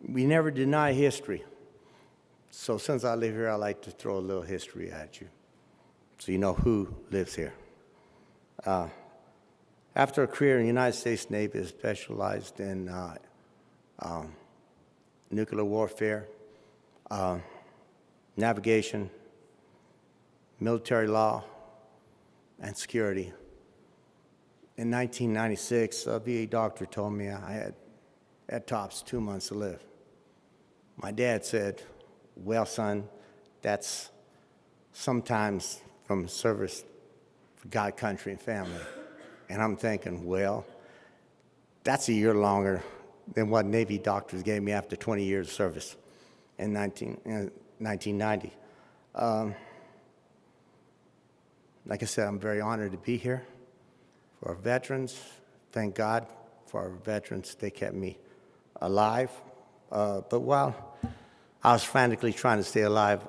We never deny history. So since I live here, I like to throw a little history at you so you know who lives here. After a career in the United States Navy, specialized in nuclear warfare, navigation, military law, and security. In 1996, a VA doctor told me I had, at tops, 2 months to live. My dad said, well, son, that's sometimes from service for God, country, and family. And I'm thinking, well, that's a year longer than what Navy doctors gave me after 20 years of service in 1990. Like I said, I'm very honored to be here. For our veterans, thank God for our veterans. They kept me alive. But while I was frantically trying to stay alive,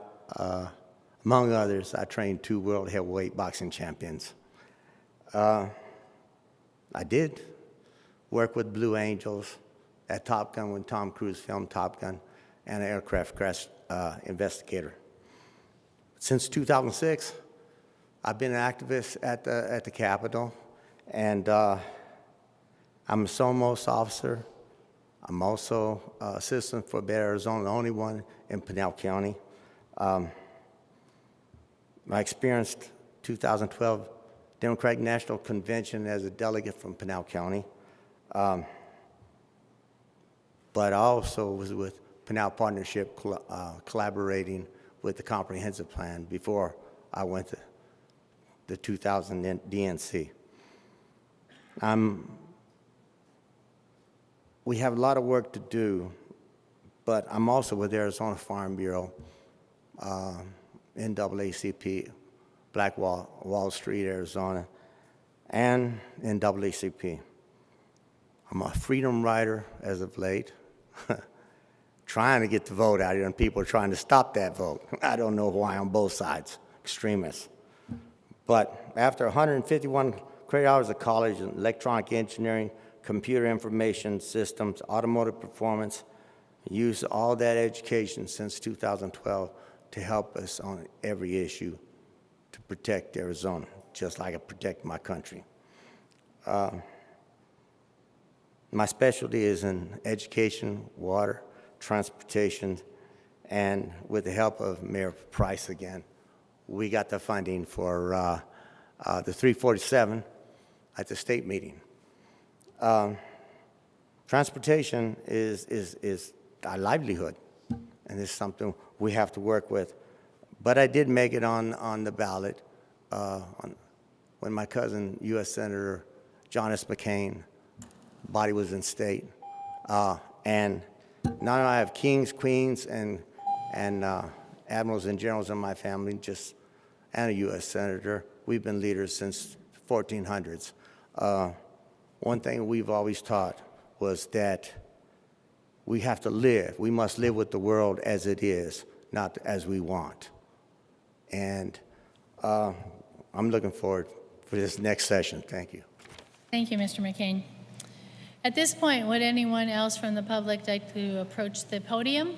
among others, I trained 2 world heavyweight boxing champions. I did work with Blue Angels at Top Gun when Tom Cruise filmed Top Gun, and an aircraft crash investigator. Since 2006, I've been an activist at the Capitol, and I'm a SOMOS officer. I'm also assistant for Better Arizona, the only one in Pinal County. I experienced 2012 Democratic National Convention as a delegate from Pinal County. But I also was with Pinal Partnership collaborating with the Comprehensive Plan before I went to the 2000 DNC. We have a lot of work to do, but I'm also with Arizona Farm Bureau, NAACP, Black Wall Street, Arizona, and NAACP. I'm a freedom rider as of late, trying to get the vote out here, and people are trying to stop that vote. I don't know why on both sides, extremists. But after 151 credit hours of college in electronic engineering, computer information systems, automotive performance, used all that education since 2012 to help us on every issue to protect Arizona, just like I protect my country. My specialty is in education, water, transportation, and with the help of Mayor Price again, we got the funding for the 347 at the state meeting. Transportation is our livelihood, and it's something we have to work with. But I did make it on the ballot when my cousin, U.S. Senator John S. McCain, body was in state. And now I have kings, queens, and admirals and generals in my family, and a U.S. Senator. We've been leaders since 1400s. One thing we've always taught was that we have to live. We must live with the world as it is, not as we want. And I'm looking forward for this next session. Thank you. Thank you, Mr. McCain. At this point, would anyone else from the public like to approach the podium?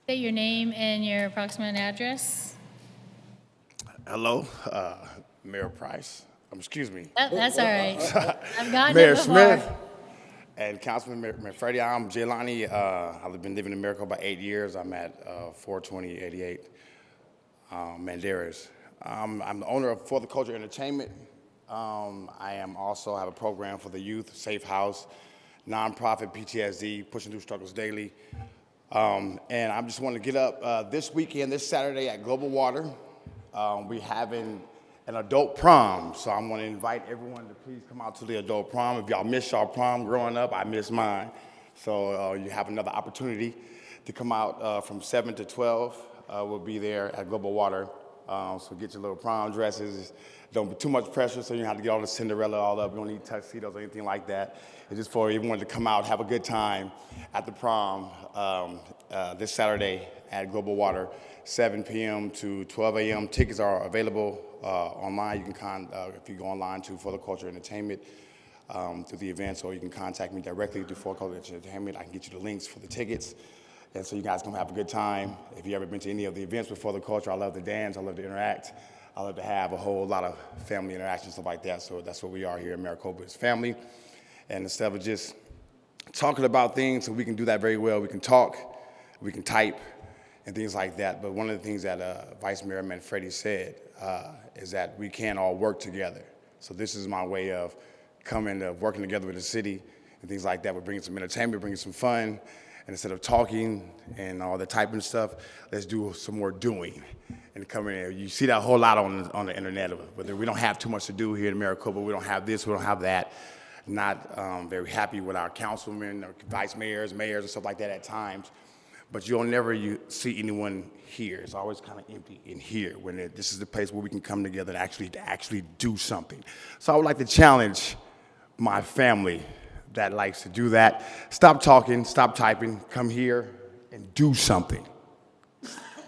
State your name and your approximate address. Hello, Mayor Price. Excuse me. Oh, that's all right. I've gotten Mayor it before. Smith and Councilman Manfredi. I'm Jelani. I've been living in Maricopa about 8 years. I'm at 42088 Mandaris. I'm the owner of For the Culture Entertainment. I am also have a program for the youth, Safe House, nonprofit PTSD, Pushing Through Struggles Daily. And I just want to get up this weekend, this Saturday at Global Water. We're having an adult prom, so I'm going to invite everyone to please come out to the adult prom. If y'all missed y'all prom growing up, I missed mine. So you have another opportunity to come out from 7 to 12. We'll be there at Global Water. So get your little prom dresses. Don't be too much pressure, so you don't have to get all the Cinderella all up. You don't need tuxedos or anything like that. It's just for everyone to come out, have a good time at the prom this Saturday at Global Water, 7 p.m. to 12 a.m. Tickets are available online. You can if you go online to For the Culture Entertainment through the events, or you can contact me directly through For the Culture Entertainment. I can get you the links for the tickets. And so you guys can have a good time. If you've ever been to any of the events with For the Culture, I love to dance, I love to interact, I love to have a whole lot of family interaction, stuff like that. So that's what we are here in Maricopa, is family. And instead of just talking about things, so we can do that very well. We can talk, we can type, and things like that. But one of the things that Vice Mayor Manfredi said is that we can all work together. So this is my way of working together with the city and things like that. We're bringing some entertainment, bringing some fun. And instead of talking and all the typing stuff, let's do some more doing. And come in here. You see that a whole lot on the internet, but we don't have too much to do here in Maricopa. We don't have this, we don't have that. Not very happy with our councilmen or vice mayors, and stuff like that at times. But you'll never see anyone here. It's always kind of empty in here when this is the place where we can come together and actually do something. So I would like to challenge my family that likes to do that. Stop talking, stop typing, come here and do something.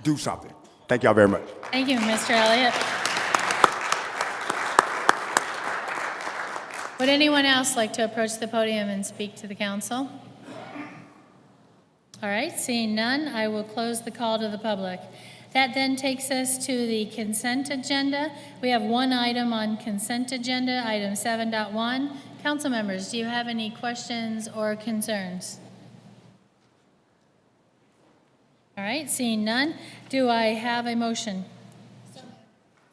Do something. Thank y'all very much. Thank you, Mr. Elliott. Would anyone else like to approach the podium and speak to the council? All right, seeing none, I will close the call to the public. That then takes us to the consent agenda. We have one item on consent agenda, item 7.1. Council members, do you have any questions or concerns? All right, seeing none, do I have a motion?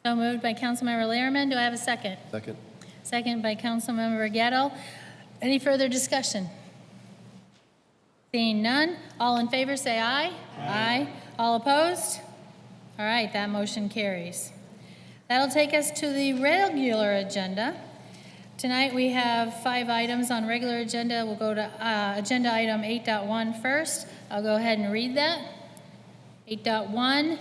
So moved by Councilmember Lehrman. Do I have a second? Second. Second by Councilmember Gatto. Any further discussion? Seeing none, all in favor say aye. Aye. All opposed? All right, that motion carries. That'll take us to the regular agenda. Tonight we have 5 items on regular agenda. We'll go to agenda item 8.1 first. I'll go ahead and read that. 8.1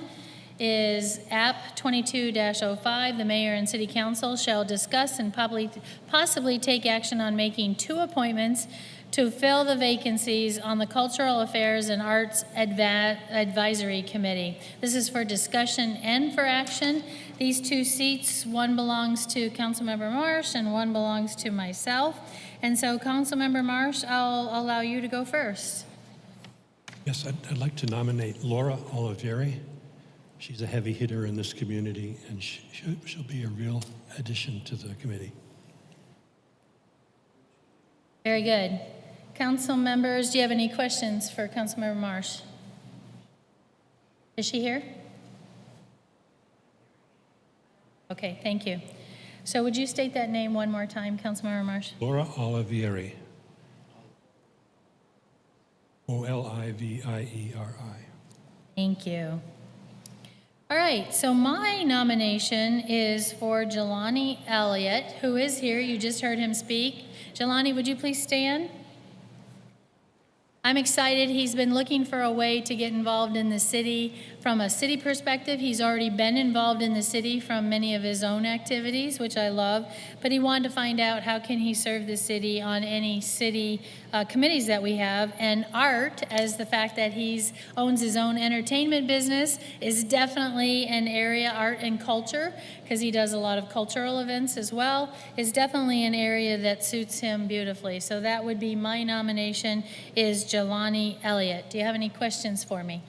is App 22-05. The mayor and city council shall discuss and possibly take action on making 2 appointments to fill the vacancies on the Cultural Affairs and Arts Advisory Committee. This is for discussion and for action. These 2 seats, one belongs to Councilmember Marsh and one belongs to myself. And so, Councilmember Marsh, I'll allow you to go first. Yes, I'd like to nominate Laura Olivieri. She's a heavy hitter in this community, and she'll be a real addition to the committee. Very good. Council members, do you have any questions for Councilmember Marsh? Is she here? Okay, thank you. So would you state that name one more time, Councilmember Marsh? Laura Olivieri. Olivieri. Thank you. All right, so my nomination is for Jelani Elliott, who is here. You just heard him speak. Jelani, would you please stand? I'm excited. He's been looking for a way to get involved in the city. From a city perspective, he's already been involved in the city from many of his own activities, which I love, but he wanted to find out how can he serve the city on any city committees that we have. And art, as the fact that he owns his own entertainment business, is definitely an area, art and culture, because he does a lot of cultural events as well, is definitely an area that suits him beautifully. So that would be my nomination, is Jelani Elliott. Do you have any questions for me?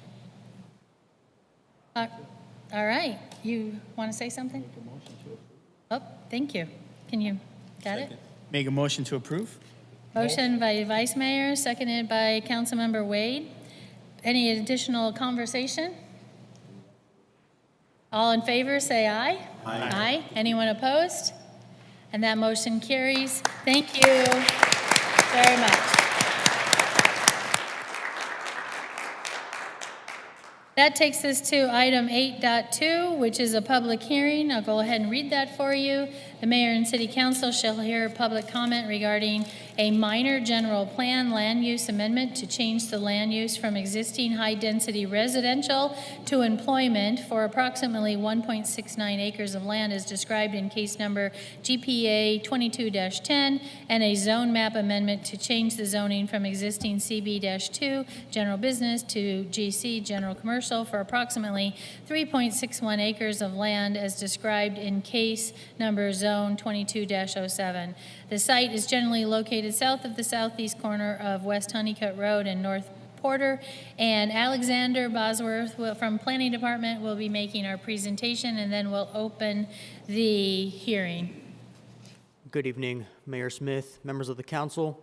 All right. You want to say something? Oh, thank you. Can you, got it? Make a motion to approve? Motion by Vice Mayor, seconded by Councilmember Wade. Any additional conversation? All in favor, say aye. Aye. Aye. Anyone opposed? And that motion carries. Thank you very much. That takes us to item 8.2, which is a public hearing. I'll go ahead and read that for you. The mayor and city council shall hear public comment regarding a minor general plan land use amendment to change the land use from existing high-density residential to employment for approximately 1.69 acres of land as described in case number GPA 22-10, and a zone map amendment to change the zoning from existing CB-2 general business to GC general commercial for approximately 3.61 acres of land as described in case number zone 22-07. The site is generally located south of the southeast corner of West Honeycutt Road and North Porter, and Alexander Bosworth from Planning Department will be making our presentation, and then we'll open the hearing. Good evening, Mayor Smith, members of the council.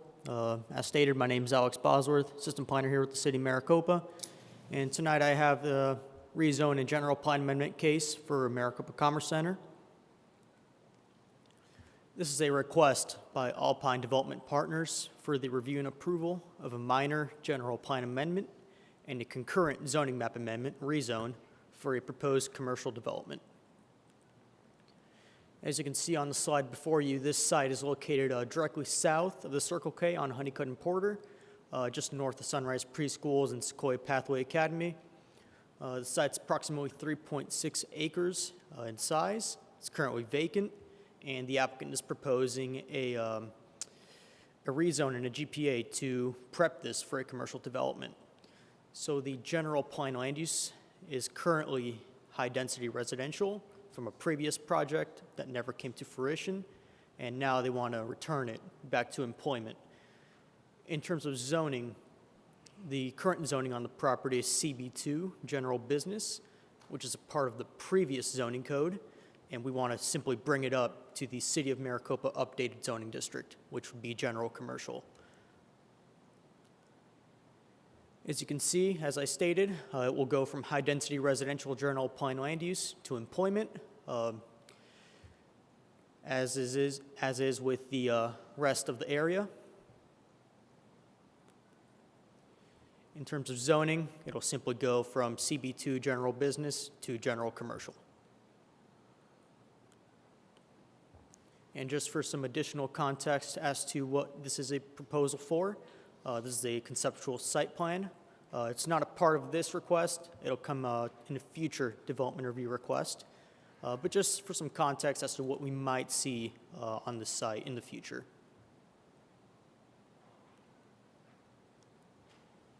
As stated, my name is Alex Bosworth, assistant planner here with the city of Maricopa, and tonight I have the rezone and general plan amendment case for Maricopa Commerce Center. This is a request by Alpine Development Partners for the review and approval of a minor general plan amendment and a concurrent zoning map amendment, rezone, for a proposed commercial development. As you can see on the slide before you, this site is located directly south of the Circle K on Honeycutt and Porter, just north of Sunrise Preschools and Sequoia Pathway Academy. The site's approximately 3.6 acres in size. It's currently vacant, and the applicant is proposing a rezone and a GPA to prep this for a commercial development. So the general plan land use is currently high-density residential from a previous project that never came to fruition, and now they want to return it back to employment. In terms of zoning, the current zoning on the property is CB2, general business, which is a part of the previous zoning code, and we want to simply bring it up to the City of Maricopa updated zoning district, which would be general commercial. As you can see, as I stated, it will go from high-density residential general plan land use to employment, as is with the rest of the area. In terms of zoning, it'll simply go from CB2 general business to general commercial. And just for some additional context as to what this is a proposal for, this is a conceptual site plan. It's not a part of this request. It'll come in a future development review request. But just for some context as to what we might see on the site in the future.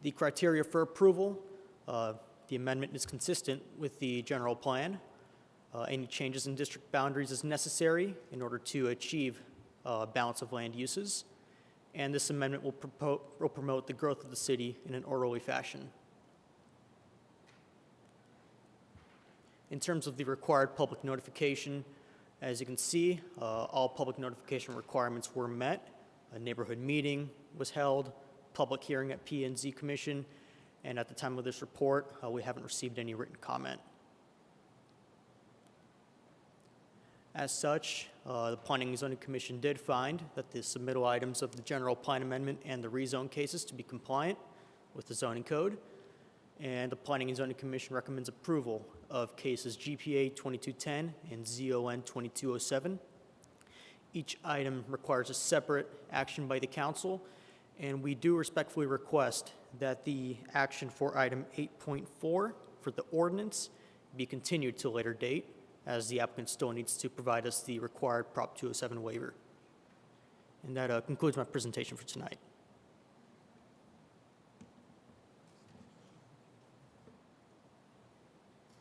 The criteria for approval, the amendment is consistent with the general plan. Any changes in district boundaries is necessary in order to achieve balance of land uses. And this amendment will promote the growth of the city in an orderly fashion. In terms of the required public notification, as you can see, all public notification requirements were met. A neighborhood meeting was held, public hearing at P&Z Commission, and at the time of this report, we haven't received any written comment. As such, the Planning and Zoning Commission did find that the submittal items of the general plan amendment and the rezone cases to be compliant with the zoning code, and the Planning and Zoning Commission recommends approval of cases GPA 2210 and ZON 2207. Each item requires a separate action by the council, and we do respectfully request that the action for item 8.4 for the ordinance be continued to a later date, as the applicant still needs to provide us the required Prop 207 waiver. And that concludes my presentation for tonight.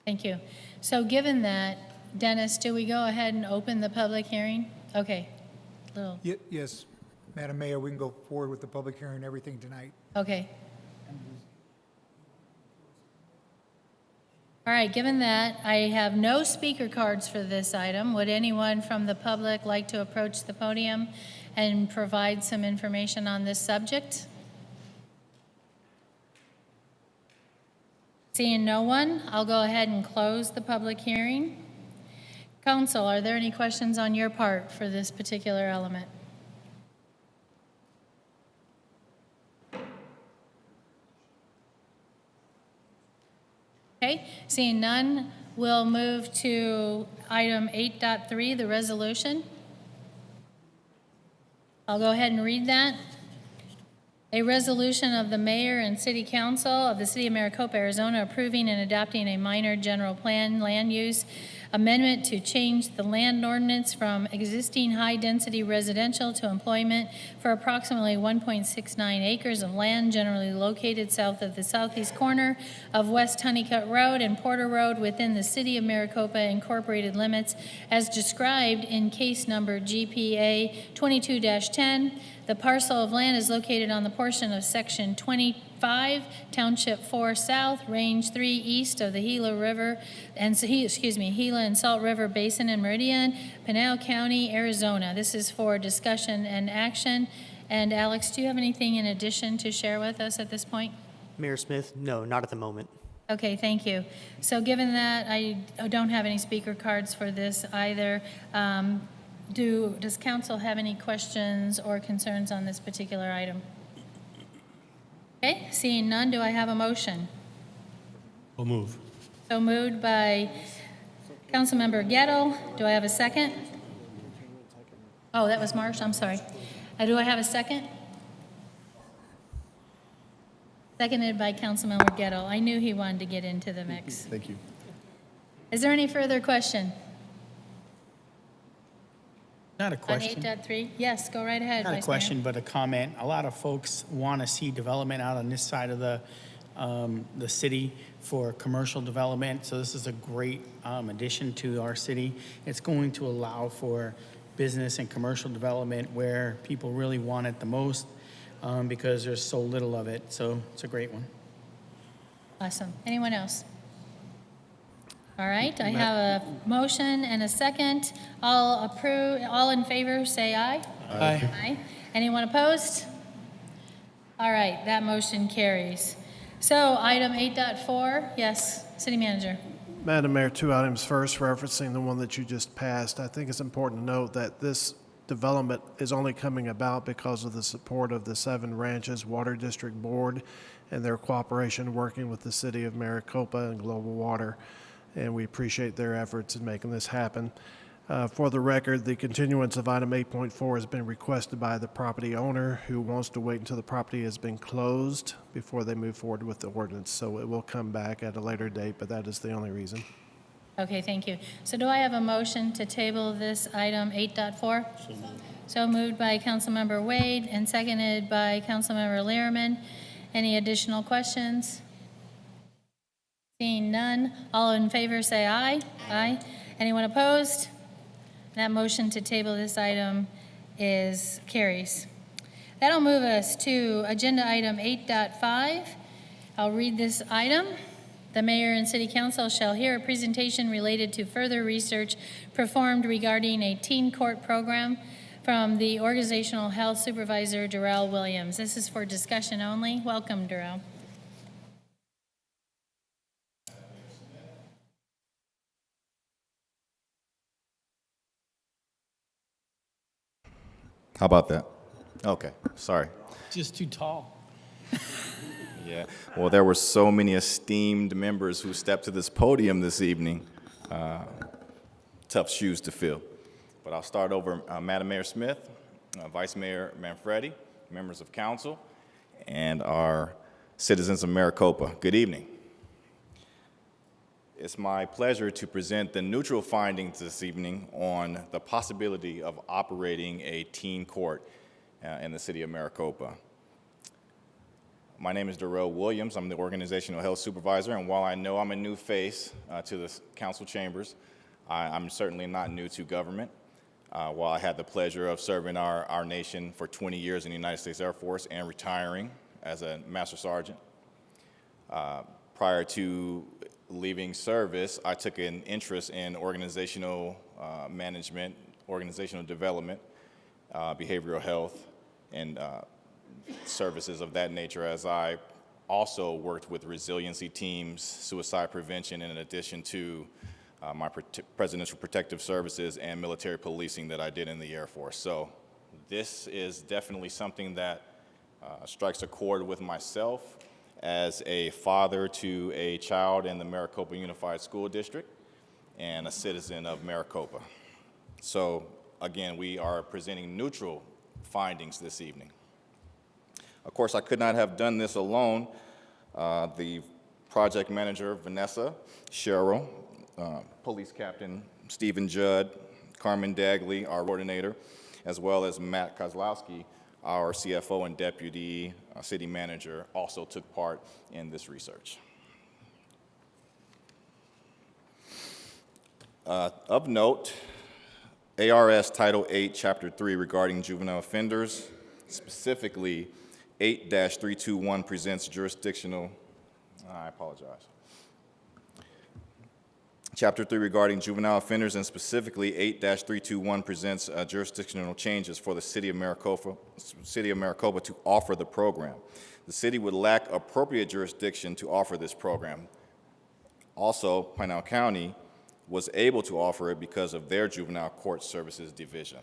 Thank you. So given that, Dennis, do we go ahead and open the public hearing? Okay. Yes, Madam Mayor, we can go forward with the public hearing and everything tonight. Okay. All right, given that I have no speaker cards for this item, would anyone from the public like to approach the podium and provide some information on this subject? Seeing no one, I'll go ahead and close the public hearing. Council, are there any questions on your part for this particular element? Okay, seeing none, we'll move to item 8.3, the resolution. I'll go ahead and read that. A resolution of the mayor and city council of the city of Maricopa, Arizona, approving and adopting a minor general plan land use amendment to change the land ordinance from existing high-density residential to employment for approximately 1.69 acres of land generally located south of the southeast corner of West Honeycutt Road and Porter Road within the city of Maricopa incorporated limits as described in case number GPA 22-10. The parcel of land is located on the portion of section 25, Township 4 South, Range 3 east of the Gila River, and Gila and Salt River Basin and Meridian, Pinal County, Arizona. This is for discussion and action. And Alex, do you have anything in addition to share with us at this point? Mayor Smith, no, not at the moment. Okay, thank you. So given that I don't have any speaker cards for this either, does council have any questions or concerns on this particular item? Okay, seeing none, do I have a motion? We'll move. So moved by Councilmember Gettle. Do I have a second? Oh, that was Marsh, I'm sorry. Do I have a second? Seconded by Councilmember Gettle. I knew he wanted to get into the mix. Thank you. Is there any further question? Not a question. On 8.3? Yes, go right ahead, Not a Vice question, Mayor. but a comment. A lot of folks want to see development out on this side of the city for commercial development. So this is a great addition to our city. It's going to allow for business and commercial development where people really want it the most because there's so little of it. So it's a great one. Awesome. Anyone else? All right, I have a motion and a second. All in favor, say aye. Aye. Aye. Anyone opposed? All right, that motion carries. So item 8.4, yes, City Manager. Madam Mayor, two items. First, referencing the one that you just passed, I think it's important to note that this development is only coming about because of the support of the 7 Ranches Water District Board and their cooperation working with the City of Maricopa and Global Water. And we appreciate their efforts in making this happen. For the record, the continuance of item 8.4 has been requested by the property owner who wants to wait until the property has been closed before they move forward with the ordinance. So it will come back at a later date, but that is the only reason. Okay, thank you. So do I have a motion to table this item 8.4? So moved by Councilmember Wade and seconded by Councilmember Lehrman. Any additional questions? Seeing none, all in favor say aye. Aye. Anyone opposed? That motion to table this item carries. That'll move us to agenda item 8.5. I'll read this item. The mayor and city council shall hear a presentation related to further research performed regarding a teen court program from the organizational health supervisor, Darrell Williams. This is for discussion only. Welcome, Darrell. How about that? Okay, sorry. Just too tall. Yeah, well, there were so many esteemed members who stepped to this podium this evening. Tough shoes to fill. But I'll start over Madam Mayor Smith, Vice Mayor Manfredi, members of council, and our citizens of Maricopa. Good evening. It's my pleasure to present the neutral findings this evening on the possibility of operating a teen court in the city of Maricopa. My name is Darrell Williams. I'm the organizational health supervisor, and while I know I'm a new face to the council chambers, I'm certainly not new to government. While I had the pleasure of serving our nation for 20 years in the United States Air Force and retiring as a Master Sergeant. Prior to leaving service, I took an interest in organizational management, organizational development, behavioral health, and services of that nature, as I also worked with resiliency teams, suicide prevention, in addition to my presidential protective services and military policing that I did in the Air Force. So this is definitely something that strikes a chord with myself as a father to a child in the Maricopa Unified School District and a citizen of Maricopa. So again, we are presenting neutral findings this evening. Of course, I could not have done this alone. The project manager, Vanessa Sherrill, Police Captain Stephen Judd, Carmen Dagley, our coordinator, as well as Matt Kozlowski, our CFO and Deputy City Manager, also took part in this research. Of note, ARS Title 8, Chapter 3 regarding juvenile offenders, specifically 8-321 presents jurisdictional, I apologize. Chapter 3 regarding juvenile offenders, and specifically 8-321 presents jurisdictional changes for the City of Maricopa to offer the program. The city would lack appropriate jurisdiction to offer this program. Also, Pinal County was able to offer it because of their Juvenile Court Services Division.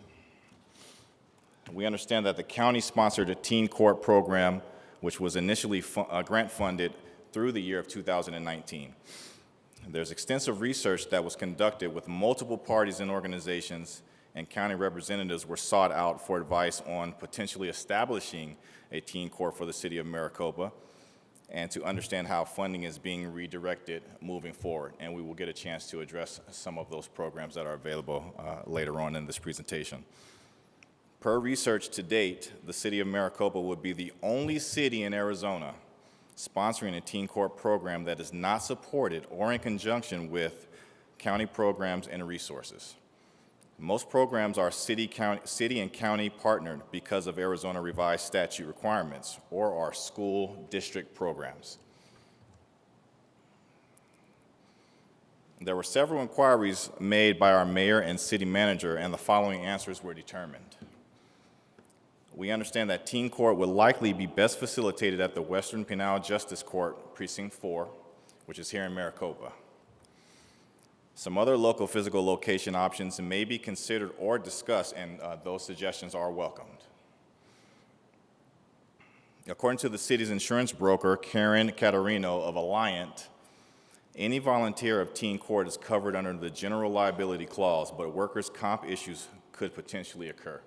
We understand that the county sponsored a teen court program, which was initially grant funded through the year of 2019. There's extensive research that was conducted with multiple parties and organizations, and county representatives were sought out for advice on potentially establishing a teen court for the city of Maricopa and to understand how funding is being redirected moving forward. And we will get a chance to address some of those programs that are available later on in this presentation. Per research to date, the city of Maricopa would be the only city in Arizona sponsoring a teen court program that is not supported or in conjunction with county programs and resources. Most programs are city and county partnered because of Arizona revised statute requirements or are school district programs. There were several inquiries made by our mayor and city manager, and the following answers were determined. We understand that teen court would likely be best facilitated at the Western Pinal Justice Court, Precinct 4, which is here in Maricopa. Some other local physical location options may be considered or discussed, and those suggestions are welcomed. According to the city's insurance broker, Karen Catarino of Alliant, any volunteer of teen court is covered under the general liability clause, but workers' comp issues could potentially occur.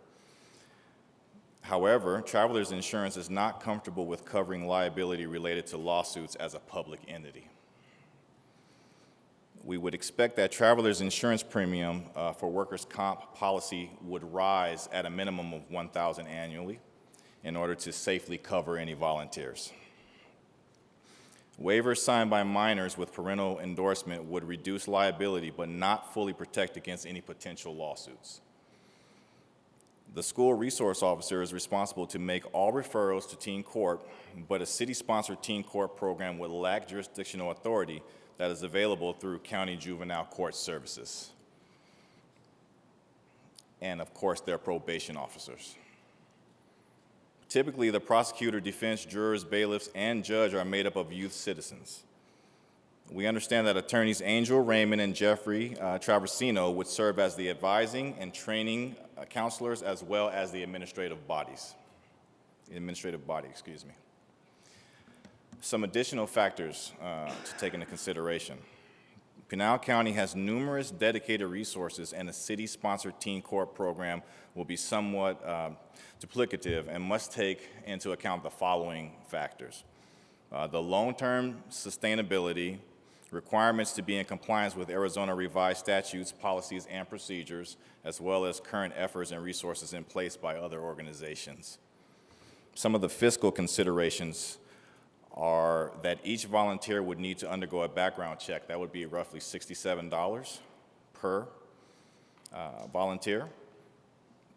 However, Travelers Insurance is not comfortable with covering liability related to lawsuits as a public entity. We would expect that Travelers Insurance premium for workers' comp policy would rise at a minimum of $1,000 annually in order to safely cover any volunteers. Waivers signed by minors with parental endorsement would reduce liability but not fully protect against any potential lawsuits. The school resource officer is responsible to make all referrals to teen court, but a city-sponsored teen court program would lack jurisdictional authority that is available through county juvenile court services. And of course, their probation officers. Typically, the prosecutor, defense, jurors, bailiffs, and judge are made up of youth citizens. We understand that attorneys Angel, Raymond, and Jeffrey Traversino would serve as the advising and training counselors as well as the administrative body, excuse me. Some additional factors to take into consideration. Pinal County has numerous dedicated resources, and the city-sponsored teen court program will be somewhat duplicative and must take into account the following factors. The long-term sustainability, requirements to be in compliance with Arizona revised statutes, policies, and procedures, as well as current efforts and resources in place by other organizations. Some of the fiscal considerations are that each volunteer would need to undergo a background check. That would be roughly $67 per volunteer.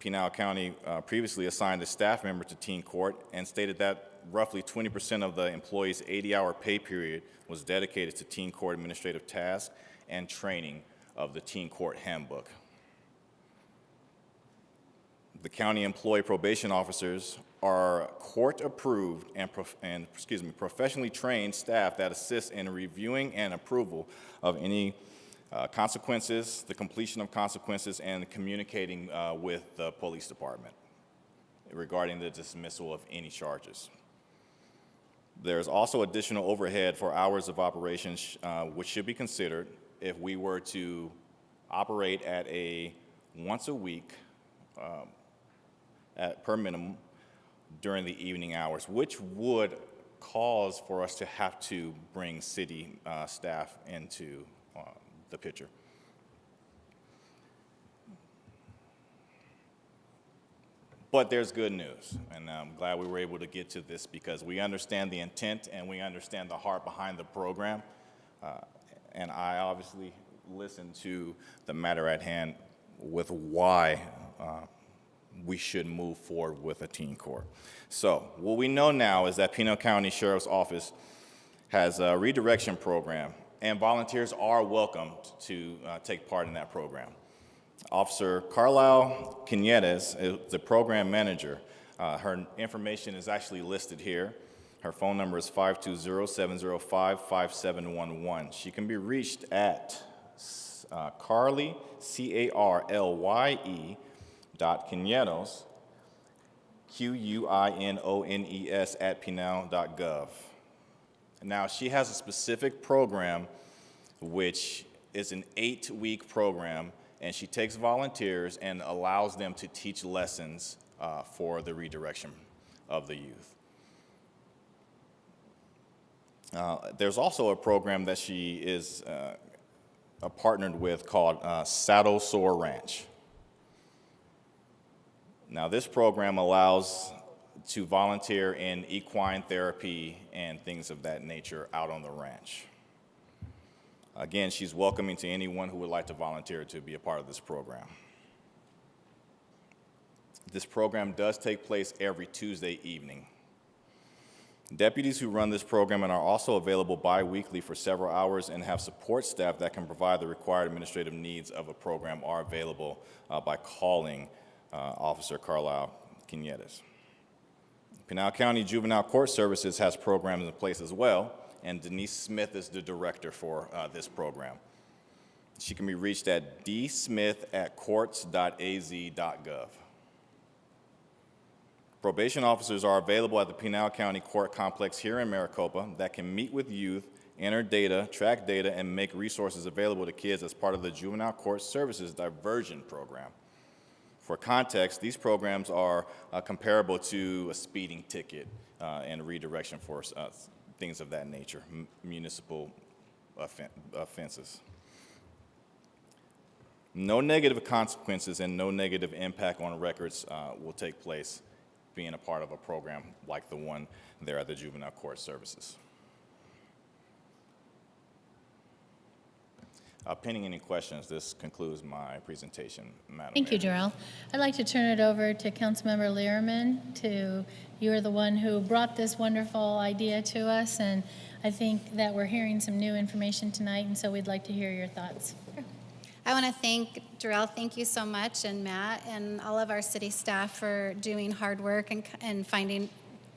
Pinal County previously assigned a staff member to teen court and stated that roughly 20% of the employee's 80-hour pay period was dedicated to teen court administrative tasks and training of the teen court handbook. The county employee probation officers are court-approved and professionally trained staff that assist in reviewing and approval of any consequences, the completion of consequences, and communicating with the police department regarding the dismissal of any charges. There's also additional overhead for hours of operations, which should be considered if we were to operate at a once a week per minimum during the evening hours, which would cause for us to have to bring city staff into the picture. But there's good news, and I'm glad we were able to get to this because we understand the intent and we understand the heart behind the program. And I obviously listened to the matter at hand with why we should move forward with a teen court. So what we know now is that Pinal County Sheriff's Office has a redirection program, and volunteers are welcome to take part in that program. Officer Carlisle Quiñedes is the program manager. Her information is actually listed here. Her phone number is 520-705-5711. She can be reached at Carly, C-A-R-L-Y-E, Quiñones, Q-U-I-N-O-N-E-S @pinal.gov. Now, she has a specific program, which is an 8-week program, and she takes volunteers and allows them to teach lessons for the redirection of the youth. There's also a program that she is partnered with called Saddle Sore Ranch. Now, this program allows to volunteer in equine therapy and things of that nature out on the ranch. Again, she's welcoming to anyone who would like to volunteer to be a part of this program. This program does take place every Tuesday evening. Deputies who run this program and are also available bi-weekly for several hours and have support staff that can provide the required administrative needs of a program are available by calling Officer Carlisle Quiñedes. Pinal County Juvenile Court Services has programs in place as well, and Denise Smith is the director for this program. She can be reached at dsmith@courts.az.gov. Probation officers are available at the Pinal County Court Complex here in Maricopa that can meet with youth, enter data, track data, and make resources available to kids as part of the Juvenile Court Services Diversion Program. For context, these programs are comparable to a speeding ticket and redirection for things of that nature, municipal offenses. No negative consequences and no negative impact on records will take place being a part of a program like the one there at the Juvenile Court Services. Pending any questions, this concludes my presentation, Madam Thank you, Mayor. Jarrell. I'd like to turn it over to Councilmember Learman. You are the one who brought this wonderful idea to us, and I think that we're hearing some new information tonight, and so we'd like to hear your thoughts. I want to thank Jarrell, thank you so much, and Matt, and all of our city staff for doing hard work and finding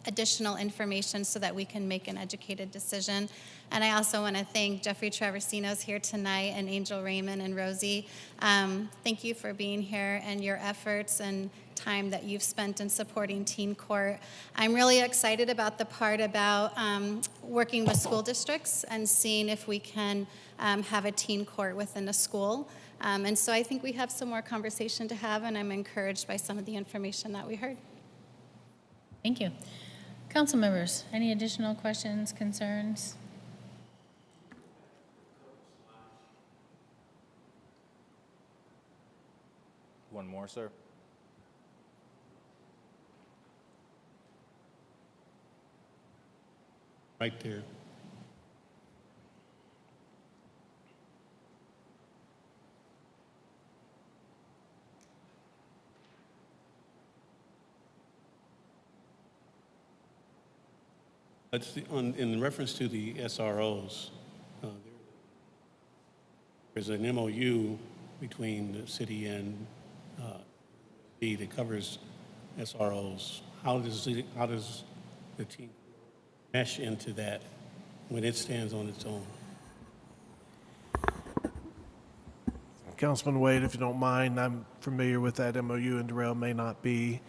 additional information so that we can make an educated decision. And I also want to thank Jeffrey Traversino's here tonight, and Angel Raymond and Rosie. Thank you for being here and your efforts and time that you've spent in supporting Teen Court. I'm really excited about the part about working with school districts and seeing if we can have a teen court within a school. And so I think we have some more conversation to have, and I'm encouraged by some of the information that we heard. Thank you. Council members, any additional questions, concerns? One more, sir. Right there. In reference to the SROs, there's an MOU between the city and that covers SROs. How does the team mesh into that when it stands on its own? Councilman Wade, if you don't mind, I'm familiar with that MOU, and Darrell may not be.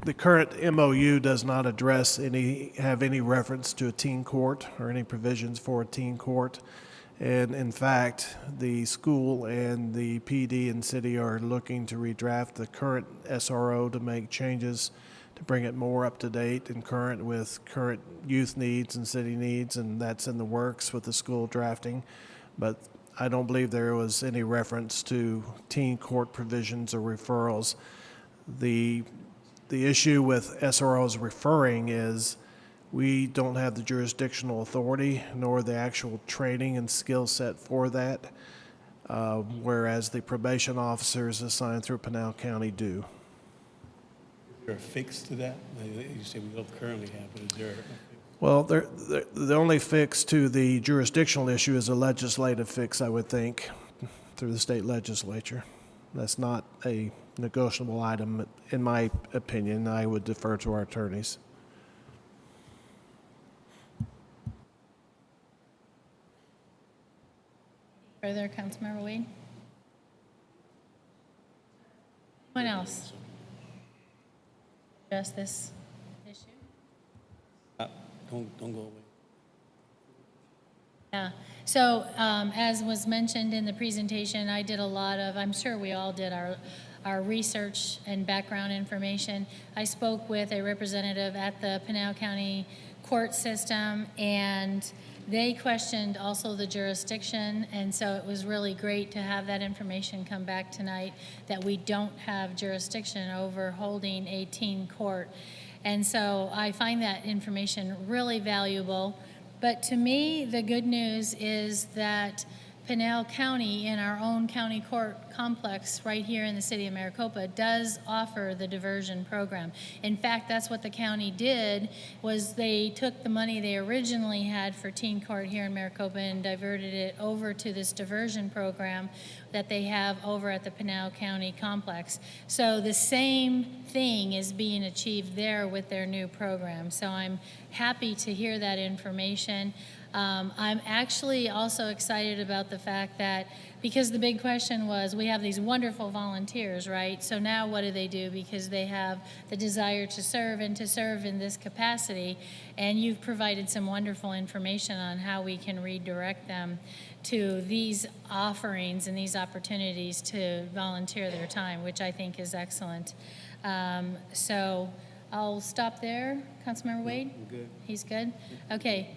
The current MOU does not address have any reference to a teen court or any provisions for a teen court. And in fact, the school and the PD and city are looking to redraft the current SRO to make changes to bring it more up to date and current with current youth needs and city needs, and that's in the works with the school drafting. But I don't believe there was any reference to teen court provisions or referrals. The issue with SROs referring is we don't have the jurisdictional authority nor the actual training and skill set for that, whereas the probation officers assigned through Pinal County do. Is there a fix to that? You say we don't currently have, but is there a fix? Well, the only fix to the jurisdictional issue is a legislative fix, I would think, through the state legislature. That's not a negotiable item, in my opinion. I would defer to our attorneys. Further, Councilmember Wade? Anyone else? Address this issue? Don't go away. Yeah. So as was mentioned in the presentation, I did a lot of, I'm sure we all did our research and background information. I spoke with a representative at the Pinal County court system, and they questioned also the jurisdiction, and so it was really great to have that information come back tonight that we don't have jurisdiction over holding a teen court. And so I find that information really valuable. But to me, the good news is that Pinal County, in our own county court complex right here in the city of Maricopa, does offer the diversion program. In fact, that's what the county did, was they took the money they originally had for teen court here in Maricopa and diverted it over to this diversion program that they have over at the Pinal County complex. So the same thing is being achieved there with their new program. So I'm happy to hear that information. I'm actually also excited about the fact that, because the big question was, we have these wonderful volunteers, right? So now what do they do? Because they have the desire to serve and to serve in this capacity. And you've provided some wonderful information on how we can redirect them to these offerings and these opportunities to volunteer their time, which I think is excellent. So I'll stop there. Councilmember Wade? I'm good. He's good? Okay.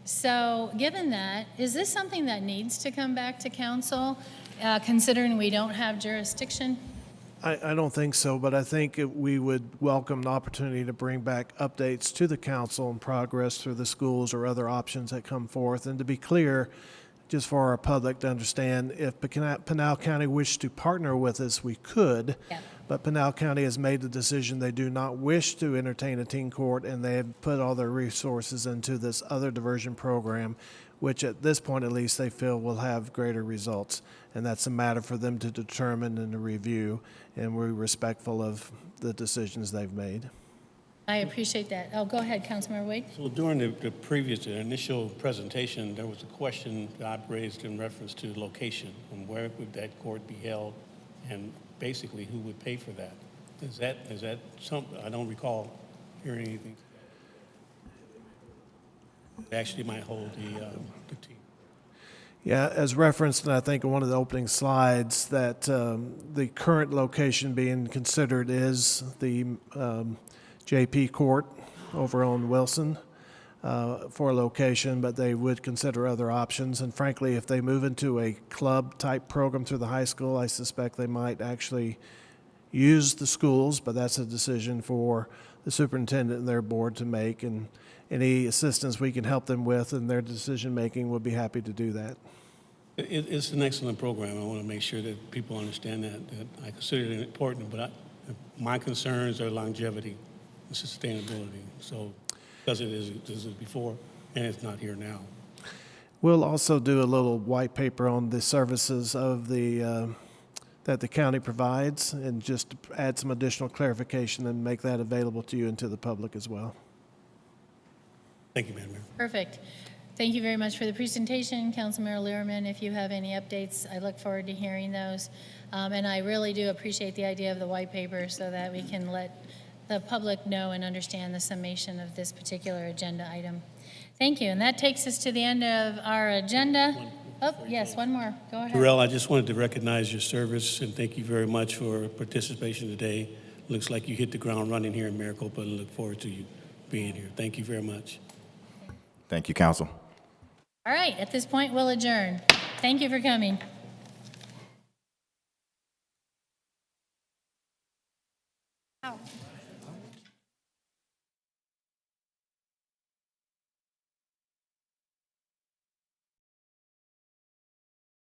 So given that, is this something that needs to come back to council, considering we don't have jurisdiction? I don't think so, but I think we would welcome the opportunity to bring back updates to the council and progress through the schools or other options that come forth. And to be clear, just for our public to understand, if Pinal County wished to partner with us, we could. Yeah. But Pinal County has made the decision they do not wish to entertain a teen court, and they have put all their resources into this other diversion program, which at this point at least they feel will have greater results. And that's a matter for them to determine and to review, and we're respectful of the decisions they've made. I appreciate that. Oh, go ahead, Councilmember Wade. So during the initial presentation, there was a question that I raised in reference to location, and where would that court be held, and basically who would pay for that? Is that something, I don't recall hearing anything. It actually might hold the team. Yeah, as referenced, and I think in one of the opening slides, that the current location being considered is the JP Court over on Wilson for a location, but they would consider other options. And frankly, if they move into a club-type program through the high school, I suspect they might actually use the schools, but that's a decision for the superintendent and their board to make. And any assistance we can help them with in their decision-making, we'll be happy to do that. It's an excellent program. I want to make sure that people understand that I consider it important, but my concerns are longevity and sustainability. So, because it is before, and it's not here now. We'll also do a little white paper on the services of the that the county provides, and just add some additional clarification and make that available to you and to the public as well. Thank you, Madam Mayor. Perfect. Thank you very much for the presentation, Councilmember Learman. If you have any updates, I look forward to hearing those. And I really do appreciate the idea of the white paper so that we can let the public know and understand the summation of this particular agenda item. Thank you. And that takes us to the end of our agenda. Oh, yes, one more. Go ahead. Terrell, I just wanted to recognize your service and thank you very much for participation today. Looks like you hit the ground running here in Maricopa, and look forward to you being here. Thank you very much. Thank you, Council. All right, at this point, we'll adjourn. Thank you for coming. Ow.